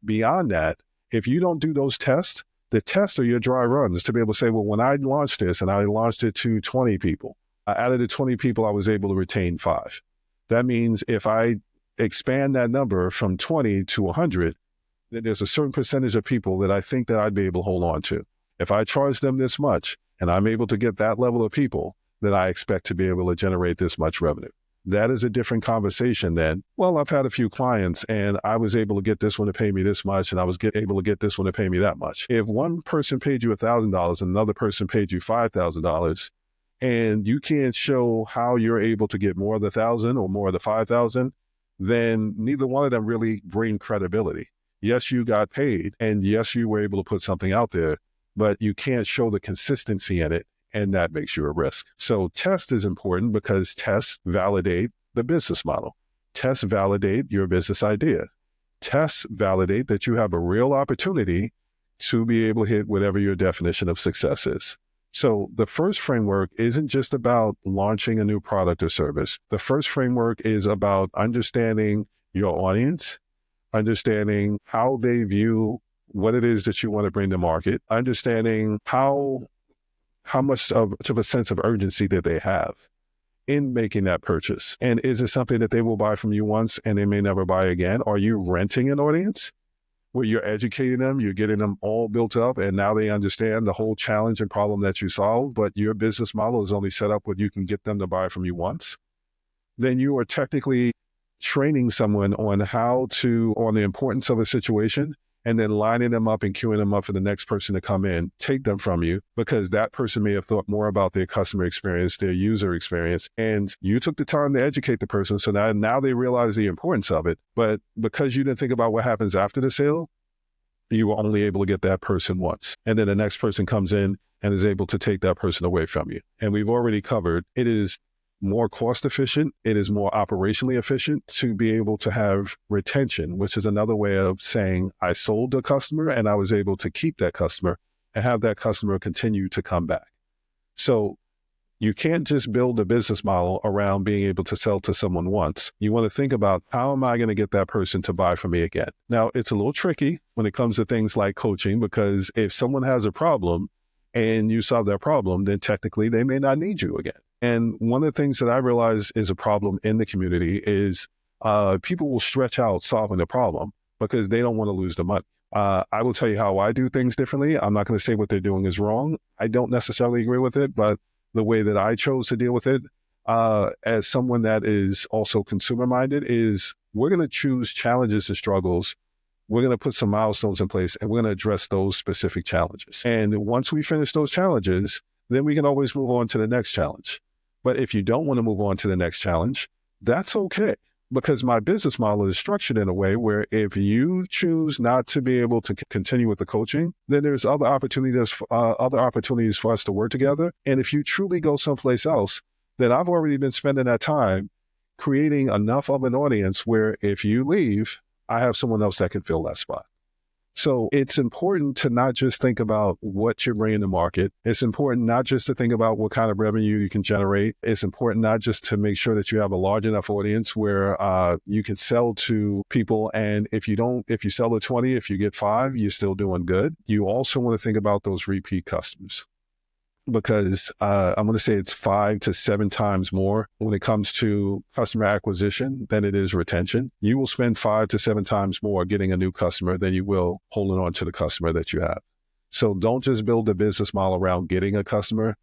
Beyond that, if you don't do those tests, the tests are your dry runs to be able to say, well, when I launched this and I launched it to 20 people, out of the 20 people, I was able to retain 5. That means if I expand that number from 20 to 100, then there's a certain percentage of people that I think that I'd be able to hold on to. If I charge them this much and I'm able to get that level of people, then I expect to be able to generate this much revenue. That is a different conversation than, well, I've had a few clients and I was able to get this one to pay me this much and I was able to get this one to pay me that much. If one person paid you $1,000 and another person paid you $5,000 and you can't show how you're able to get more of the 1,000 or more of the 5,000, then neither one of them really bring credibility. Yes, you got paid and yes, you were able to put something out there, but you can't show the consistency in it. And that makes you a risk. So test is important because tests validate the business model. Tests validate your business idea. Tests validate that you have a real opportunity to be able to hit whatever your definition of success is. So the FIRST framework isn't just about launching a new product or service. The FIRST framework is about understanding your audience, understanding how they view what it is that you want to bring to market, understanding how much of a sense of urgency that they have in making that purchase. And is it something that they will buy from you once and they may never buy again? Are you renting an audience where you're educating them, you're getting them all built up, and now they understand the whole challenge and problem that you solve, but your business model is only set up where you can get them to buy from you once? Then you are technically training someone on on the importance of a situation, and then lining them up and queuing them up for the next person to come in, take them from you, because that person may have thought more about their customer experience, their user experience, and you took the time to educate the person. So now they realize the importance of it. But because you didn't think about what happens after the sale, you were only able to get that person once. And then the next person comes in and is able to take that person away from you. And we've already covered, it is more cost efficient. It is more operationally efficient to be able to have retention, which is another way of saying I sold the customer and I was able to keep that customer and have that customer continue to come back. So you can't just build a business model around being able to sell to someone once. You want to think about, how am I going to get that person to buy from me again? Now, it's a little tricky when it comes to things like coaching, because if someone has a problem and you solve that problem, then technically they may not need you again. And one of the things that I realize is a problem in the community is people will stretch out solving the problem because they don't want to lose the money. I will tell you how I do things differently. I'm not going to say what they're doing is wrong. I don't necessarily agree with it, but the way that I chose to deal with it as someone that is also consumer minded is we're going to choose challenges and struggles. We're going to put some milestones in place and we're going to address those specific challenges. And once we finish those challenges, then we can always move on to the next challenge. But if you don't want to move on to the next challenge, that's okay, because my business model is structured in a way where if you choose not to be able to continue with the coaching, then there's other opportunities for us to work together. And if you truly go someplace else, then I've already been spending that time creating enough of an audience where if you leave, I have someone else that can fill that spot. So it's important to not just think about what you're bringing to market. It's important not just to think about what kind of revenue you can generate. It's important not just to make sure that you have a large enough audience where you can sell to people. And if you sell to 20, if you get 5, you're still doing good. You also want to think about those repeat customers, because I'm going to say it's 5 to 7 times more when it comes to customer acquisition than it is retention. You will spend 5 to 7 times more getting a new customer than you will holding on to the customer that you have. So don't just build a business model around getting a customer.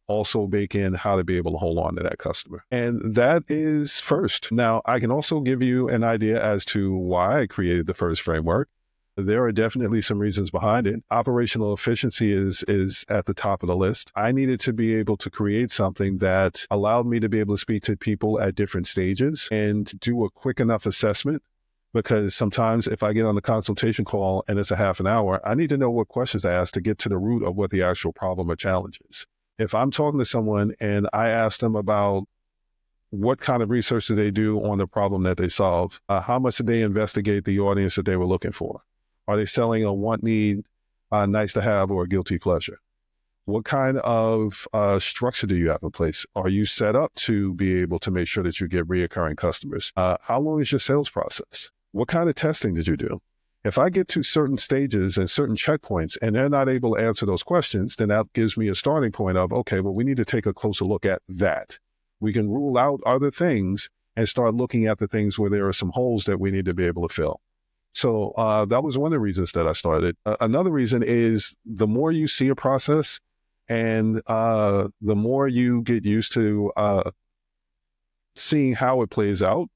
Also bake in how to be able to hold on to that customer. And that is FIRST. Now, I can also give you an idea as to why I created the FIRST framework. There are definitely some reasons behind it. Operational efficiency is at the top of the list. I needed to be able to create something that allowed me to be able to speak to people at different stages and do a quick enough assessment, because sometimes if I get on the consultation call and it's a half an hour, I need to know what questions to ask to get to the root of what the actual problem or challenge is. If I'm talking to someone and I ask them about what kind of research do they do on the problem that they solve, how much did they investigate the audience that they were looking for? Are they selling a want, need, nice to have, or a guilty pleasure? What kind of structure do you have in place? Are you set up to be able to make sure that you get reoccurring customers? How long is your sales process? What kind of testing did you do? If I get to certain stages and certain checkpoints and they're not able to answer those questions, then that gives me a starting point of, okay, well, we need to take a closer look at that. We can rule out other things and start looking at the things where there are some holes that we need to be able to fill. So that was one of the reasons that I started. Another reason is the more you see a process and the more you get used to seeing how it plays out,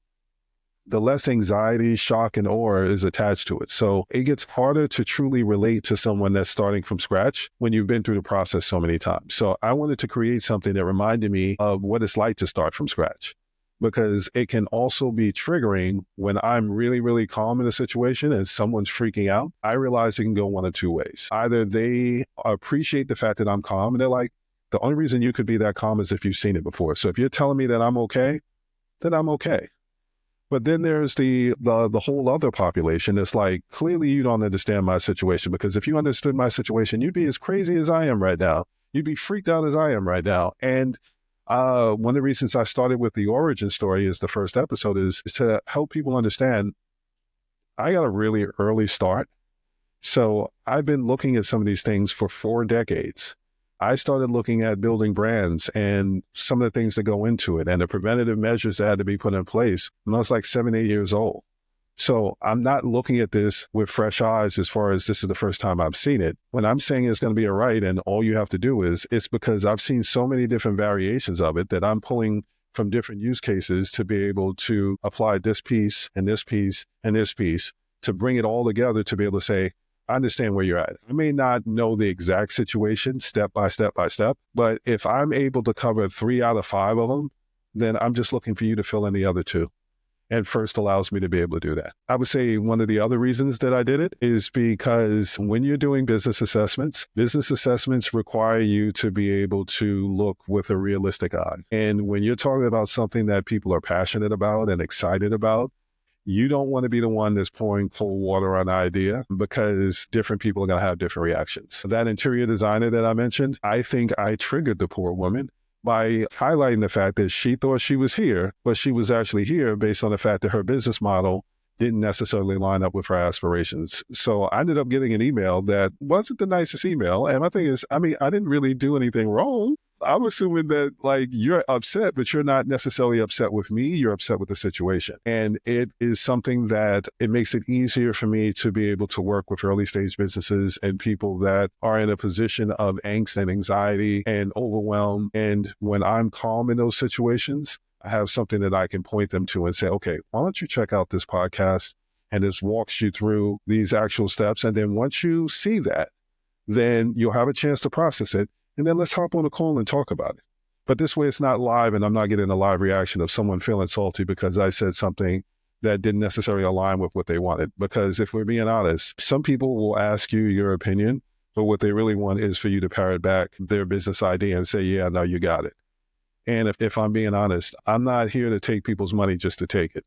the less anxiety, shock, and awe is attached to it. So it gets harder to truly relate to someone that's starting from scratch when you've been through the process so many times. So I wanted to create something that reminded me of what it's like to start from scratch, because it can also be triggering when I'm really, really calm in a situation and someone's freaking out. I realize it can go one of two ways. Either they appreciate the fact that I'm calm and they're like, the only reason you could be that calm is if you've seen it before. So if you're telling me that I'm okay, then I'm okay. But then there's the whole other population that's like, clearly you don't understand my situation, because if you understood my situation, you'd be as crazy as I am right now. You'd be freaked out as I am right now. And one of the reasons I started with the origin story is the first episode is to help people understand I got a really early start. So I've been looking at some of these things for 4 decades. I started looking at building brands and some of the things that go into it and the preventative measures that had to be put in place when I was like 7, 8 years old. So I'm not looking at this with fresh eyes as far as this is the first time I've seen it. When I'm saying it's going to be a right and all you have to do is, it's because I've seen so many different variations of it that I'm pulling from different use cases to be able to apply this piece and this piece and this piece to bring it all together to be able to say, I understand where you're at. I may not know the exact situation step by step by step, but if I'm able to cover 3 out of 5 of them, then I'm just looking for you to fill in the other 2. And F.I.R.S.T allows me to be able to do that. I would say one of the other reasons that I did it is because when you're doing business assessments require you to be able to look with a realistic eye. And when you're talking about something that people are passionate about and excited about, you don't want to be the one that's pouring cold water on an idea, because different people are going to have different reactions. That interior designer that I mentioned, I think I triggered the poor woman by highlighting the fact that she thought she was here, but she was actually here based on the fact that her business model didn't necessarily line up with her aspirations. So I ended up getting an email that wasn't the nicest email. And my thing is, I didn't really do anything wrong. I'm assuming that like you're upset, but you're not necessarily upset with me. You're upset with the situation. And it is something that it makes it easier for me to be able to work with early stage businesses and people that are in a position of angst and anxiety and overwhelm. And when I'm calm in those situations, I have something that I can point them to and say, okay, why don't you check out this podcast? And this walks you through these actual steps. And then once you see that, then you'll have a chance to process it. And then let's hop on a call and talk about it. But this way it's not live and I'm not getting a live reaction of someone feeling salty because I said something that didn't necessarily align with what they wanted. Because if we're being honest, some people will ask you your opinion, but what they really want is for you to parrot back their business idea and say, yeah, no, you got it. And if I'm being honest, I'm not here to take people's money just to take it.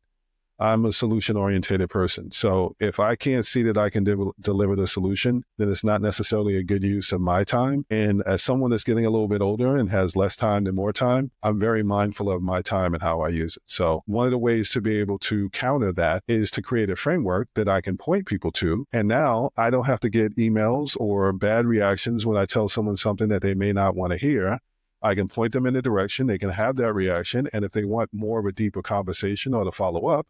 I'm a solution-oriented person. So if I can't see that I can deliver the solution, then it's not necessarily a good use of my time. And as someone that's getting a little bit older and has less time than more time, I'm very mindful of my time and how I use it. So one of the ways to be able to counter that is to create a framework that I can point people to. And now I don't have to get emails or bad reactions when I tell someone something that they may not want to hear. I can point them in the direction, they can have that reaction. And if they want more of a deeper conversation or to follow up,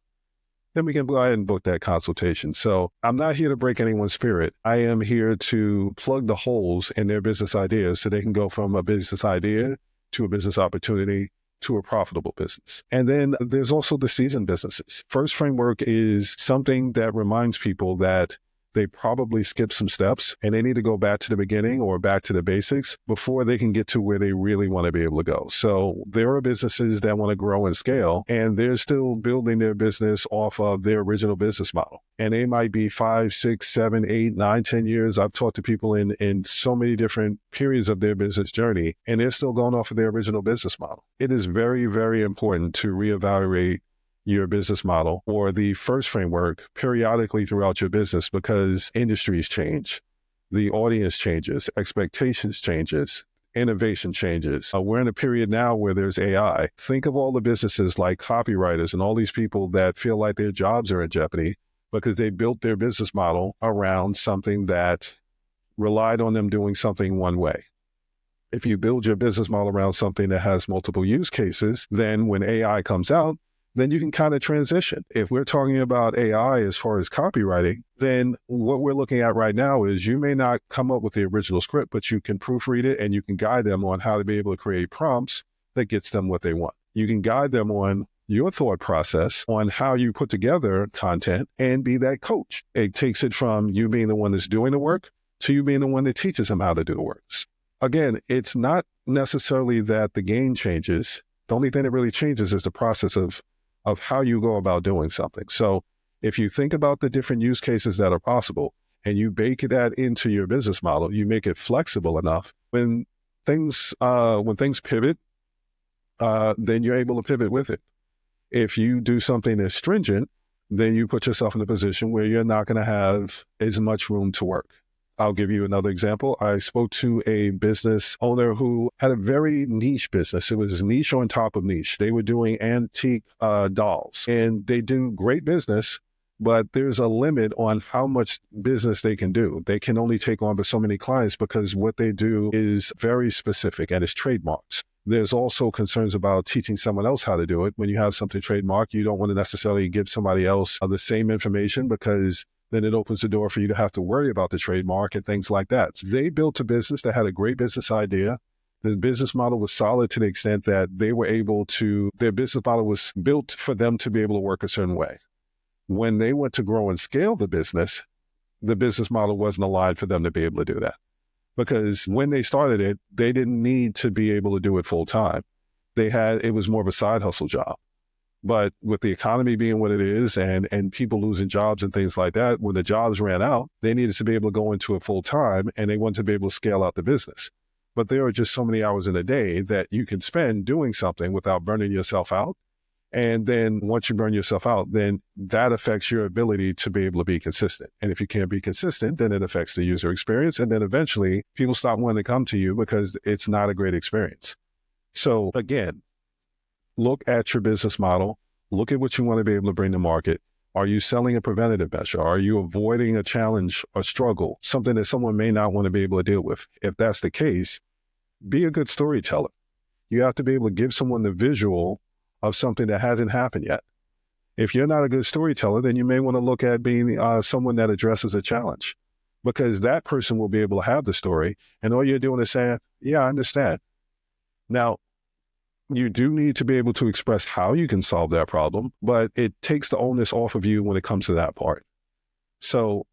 then we can go ahead and book that consultation. So I'm not here to break anyone's spirit. I am here to plug the holes in their business ideas so they can go from a business idea to a business opportunity to a profitable business. And then there's also the seasoned businesses. F.I.R.S.T framework is something that reminds people that they probably skipped some steps and they need to go back to the beginning or back to the basics before they can get to where they really want to be able to go. So there are businesses that want to grow and scale, and they're still building their business off of their original business model. And they might be 5, 6, 7, 8, 9, 10 years. I've talked to people in so many different periods of their business journey, and they're still going off of their original business model. It is very, very important to reevaluate your business model or the FIRST framework periodically throughout your business because industries change, the audience changes, expectations changes, innovation changes. We're in a period now where there's AI. Think of all the businesses like copywriters and all these people that feel like their jobs are in jeopardy because they built their business model around something that relied on them doing something one way. If you build your business model around something that has multiple use cases, then when AI comes out, then you can kind of transition. If we're talking about AI as far as copywriting, then what we're looking at right now is you may not come up with the original script, but you can proofread it and you can guide them on how to be able to create prompts that gets them what they want. You can guide them on your thought process on how you put together content and be that coach. It takes it from you being the one that's doing the work to you being the one that teaches them how to do the work. Again, it's not necessarily that the game changes. The only thing that really changes is the process of how you go about doing something. So if you think about the different use cases that are possible and you bake that into your business model, you make it flexible enough when things pivot, then you're able to pivot with it. If you do something that's stringent, then you put yourself in a position where you're not going to have as much room to work. I'll give you another example. I spoke to a business owner who had a very niche business. It was niche on top of niche. They were doing antique dolls, and they do great business, but there's a limit on how much business they can do. They can only take on but so many clients because what they do is very specific and it's trademarks. There's also concerns about teaching someone else how to do it. When you have something trademarked, you don't want to necessarily give somebody else the same information because then it opens the door for you to have to worry about the trademark and things like that. So they built a business that had a great business idea. The business model was solid to the extent that they were able to, their business model was built for them to be able to work a certain way. When they went to grow and scale the business model wasn't aligned for them to be able to do that. Because when they started it, they didn't need to be able to do it full time. It was more of a side hustle job. But with the economy being what it is and people losing jobs and things like that, when the jobs ran out, they needed to be able to go into it full time and they wanted to be able to scale out the business. But there are just so many hours in a day that you can spend doing something without burning yourself out. And then once you burn yourself out, then that affects your ability to be able to be consistent. And if you can't be consistent, then it affects the user experience. And then eventually people stop wanting to come to you because it's not a great experience. So again, look at your business model, look at what you want to be able to bring to market. Are you selling a preventative measure? Are you avoiding a challenge, a struggle, something that someone may not want to be able to deal with? If that's the case, be a good storyteller. You have to be able to give someone the visual of something that hasn't happened yet. If you're not a good storyteller, then you may want to look at being someone that addresses a challenge because that person will be able to have the story. And all you're doing is saying, yeah, I understand. Now, you do need to be able to express how you can solve that problem, but it takes the onus off of you when it comes to that part. So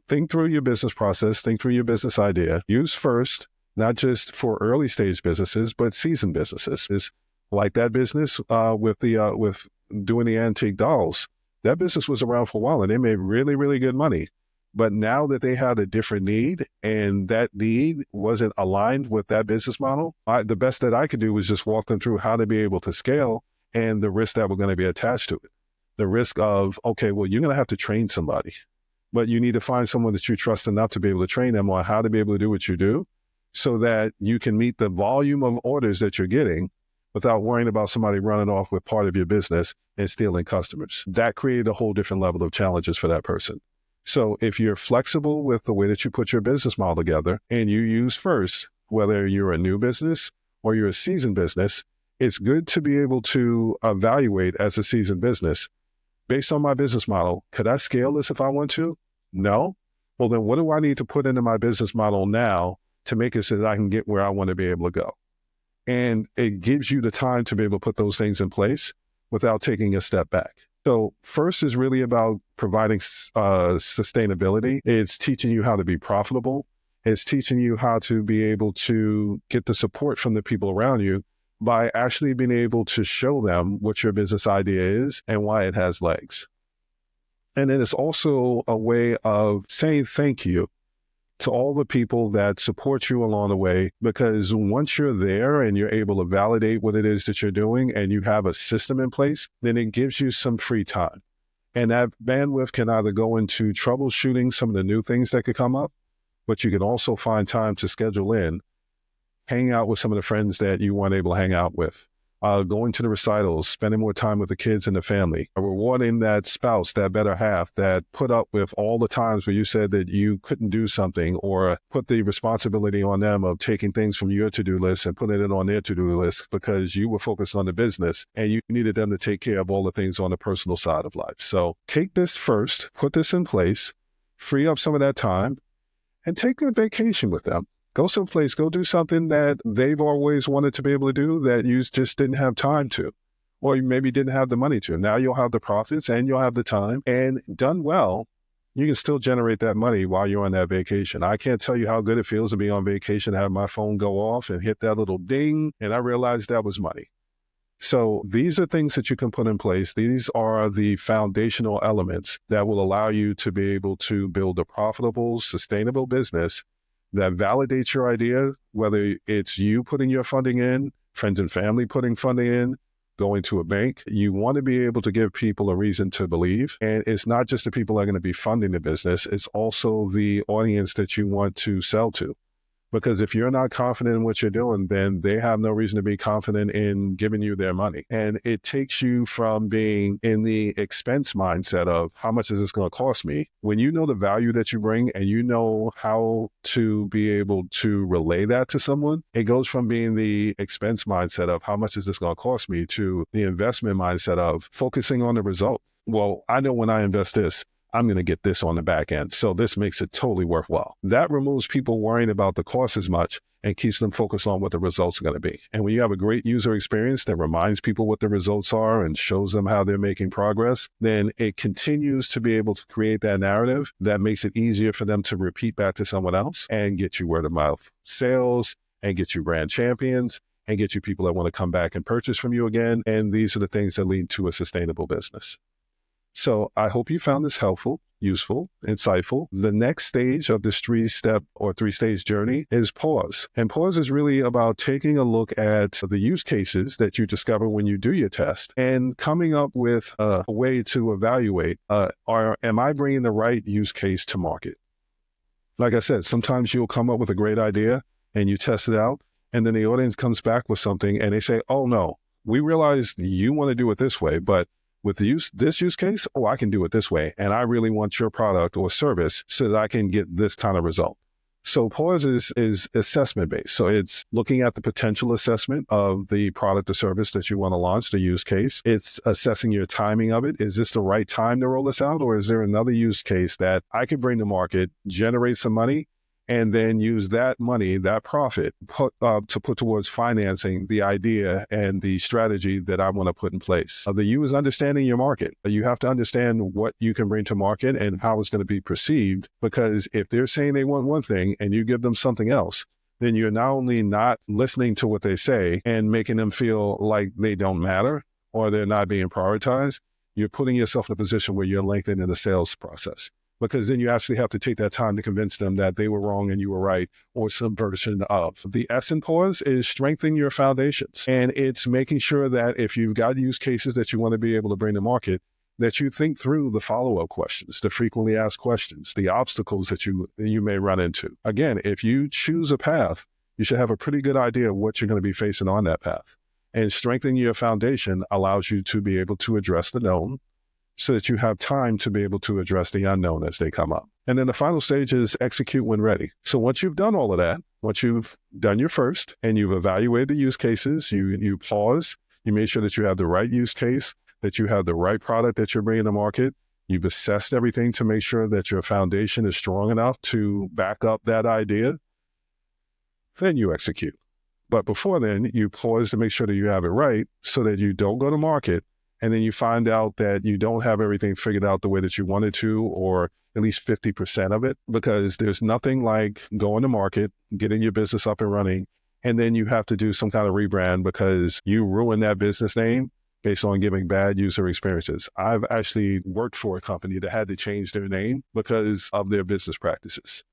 think through your business process, think through your business idea. Use FIRST, not just for early stage businesses, but seasoned businesses. It's like that business with doing the antique dolls. That business was around for a while and they made really, really good money. But now that they had a different need and that need wasn't aligned with that business model, the best that I could do was just walk them through how to be able to scale and the risks that were going to be attached to it. The risk of, okay, well, you're going to have to train somebody, but you need to find someone that you trust enough to be able to train them on how to be able to do what you do so that you can meet the volume of orders that you're getting without worrying about somebody running off with part of your business and stealing customers. That created a whole different level of challenges for that person. So if you're flexible with the way that you put your business model together and you use FIRST, whether you're a new business or you're a seasoned business, it's good to be able to evaluate as a seasoned business, based on my business model, could I scale this if I want to? No. Well, then what do I need to put into my business model now to make it so that I can get where I want to be able to go? And it gives you the time to be able to put those things in place without taking a step back. So FIRST is really about providing sustainability. It's teaching you how to be profitable. It's teaching you how to be able to get the support from the people around you by actually being able to show them what your business idea is and why it has legs. And then it's also a way of saying thank you to all the people that support you along the way, because once you're there and you're able to validate what it is that you're doing and you have a system in place, then it gives you some free time. And that bandwidth can either go into troubleshooting some of the new things that could come up, but you can also find time to schedule in, hang out with some of the friends that you weren't able to hang out with, going to the recitals, spending more time with the kids and the family, rewarding that spouse, that better half that put up with all the times where you said that you couldn't do something, or put the responsibility on them of taking things from your to-do list and putting it on their to-do list because you were focused on the business and you needed them to take care of all the things on the personal side of life. So take this first, put this in place, free up some of that time, and take a vacation with them. Go someplace, go do something that they've always wanted to be able to do that you just didn't have time to, or you maybe didn't have the money to. Now you'll have the profits and you'll have the time, and done well, you can still generate that money while you're on that vacation. I can't tell you how good it feels to be on vacation, have my phone go off and hit that little ding, and I realized that was money. So these are things that you can put in place. These are the foundational elements that will allow you to be able to build a profitable, sustainable business that validates your idea, whether it's you putting your funding in, friends and family putting funding in, going to a bank. You want to be able to give people a reason to believe. And it's not just the people that are going to be funding the business, it's also the audience that you want to sell to. Because if you're not confident in what you're doing, then they have no reason to be confident in giving you their money. And it takes you from being in the expense mindset of how much is this going to cost me? When you know the value that you bring and you know how to be able to relay that to someone, it goes from being the expense mindset of how much is this going to cost me to the investment mindset of focusing on the result. Well, I know when I invest this, I'm going to get this on the back end. So this makes it totally worthwhile. That removes people worrying about the cost as much and keeps them focused on what the results are going to be. And when you have a great user experience that reminds people what the results are and shows them how they're making progress, then it continues to be able to create that narrative that makes it easier for them to repeat back to someone else and get you word of mouth sales and get you brand champions and get you people that want to come back and purchase from you again. And these are the things that lead to a sustainable business. So I hope you found this helpful, useful, insightful. The next stage of this three-stage journey is pause. And pause is really about taking a look at the use cases that you discover when you do your test and coming up with a way to evaluate, am I bringing the right use case to market? Like I said, sometimes you'll come up with a great idea and you test it out, and then the audience comes back with something and they say, oh no, we realize you want to do it this way, but with this use case, I can do it this way. And I really want your product or service so that I can get this kind of result. So pause is assessment based. So it's looking at the potential assessment of the product or service that you want to launch, the use case. It's assessing your timing of it. Is this the right time to roll this out? Or is there another use case that I could bring to market, generate some money, and then use that money, that profit, to put towards financing the idea and the strategy that I want to put in place. The U is understanding your market. You have to understand what you can bring to market and how it's going to be perceived, because if they're saying they want one thing and you give them something else, then you're not only not listening to what they say and making them feel like they don't matter or they're not being prioritized, you're putting yourself in a position where you're lengthening the sales process. Because then you actually have to take that time to convince them that they were wrong and you were right, or some version of. The S in pause is strengthening your foundations. And it's making sure that if you've got use cases that you want to be able to bring to market, that you think through the follow-up questions, the frequently asked questions, the obstacles that you may run into. Again, if you choose a path, you should have a pretty good idea of what you're going to be facing on that path. And strengthening your foundation allows you to be able to address the known, so that you have time to be able to address the unknown as they come up. And then the final stage is execute when ready. So once you've done all of that, once you've done your first and you've evaluated the use cases, you pause, you make sure that you have the right use case, that you have the right product that you're bringing to market, you've assessed everything to make sure that your foundation is strong enough to back up that idea, then you execute. But before then, you pause to make sure that you have it right so that you don't go to market and then you find out that you don't have everything figured out the way that you wanted to, or at least 50% of it, because there's nothing like going to market, getting your business up and running, and then you have to do some kind of rebrand because you ruin that business name based on giving bad user experiences. I've actually worked for a company that had to change their name because of their business practices.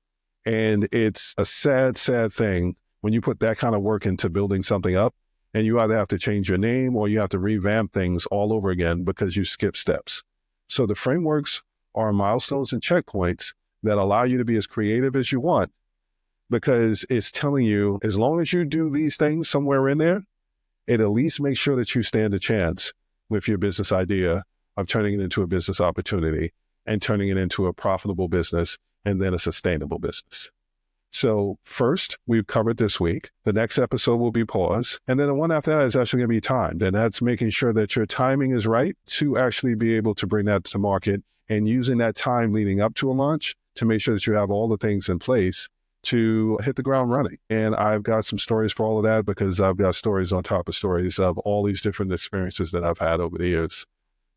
And it's a sad, sad thing when you put that kind of work into building something up and you either have to change your name or you have to revamp things all over again because you skip steps. So the frameworks are milestones and checkpoints that allow you to be as creative as you want, because it's telling you, as long as you do these things somewhere in there, it at least makes sure that you stand a chance with your business idea of turning it into a business opportunity and turning it into a profitable business and then a sustainable business. So first, we've covered this week. The next episode will be pause. And then the one after that is actually going to be timed. And that's making sure that your timing is right to actually be able to bring that to market and using that time leading up to a launch to make sure that you have all the things in place to hit the ground running. And I've got some stories for all of that because I've got stories on top of stories of all these different experiences that I've had over the years.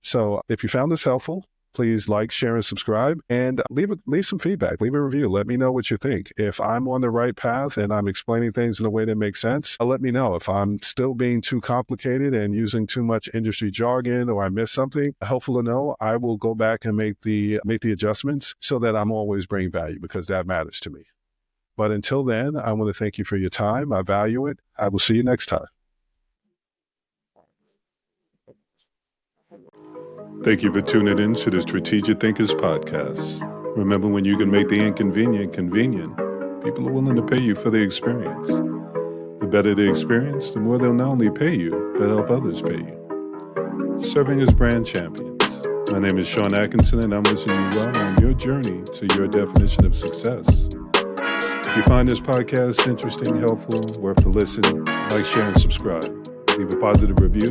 So if you found this helpful, please like, share, and subscribe, and leave some feedback. Leave a review. Let me know what you think. If I'm on the right path and I'm explaining things in a way that makes sense, let me know. If I'm still being too complicated and using too much industry jargon or I missed something, helpful to know, I will go back and make the adjustments so that I'm always bringing value, because that matters to me. But until then, I want to thank you for your time. I value it. I will see you next time. Thank you for tuning in to the Strategic Thinkers Podcast. Remember, when you can make the inconvenient convenient, people are willing to pay you for the experience. The better the experience, the more they'll not only pay you, but help others pay you. Serving as brand champions. My name is Sean Atkinson, and I'm wishing you well on your journey to your definition of success. If you find this podcast interesting, helpful, worth the listen, like, share, and subscribe. Leave a positive review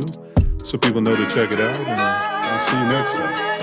so people know to check it out, and I'll see you next time.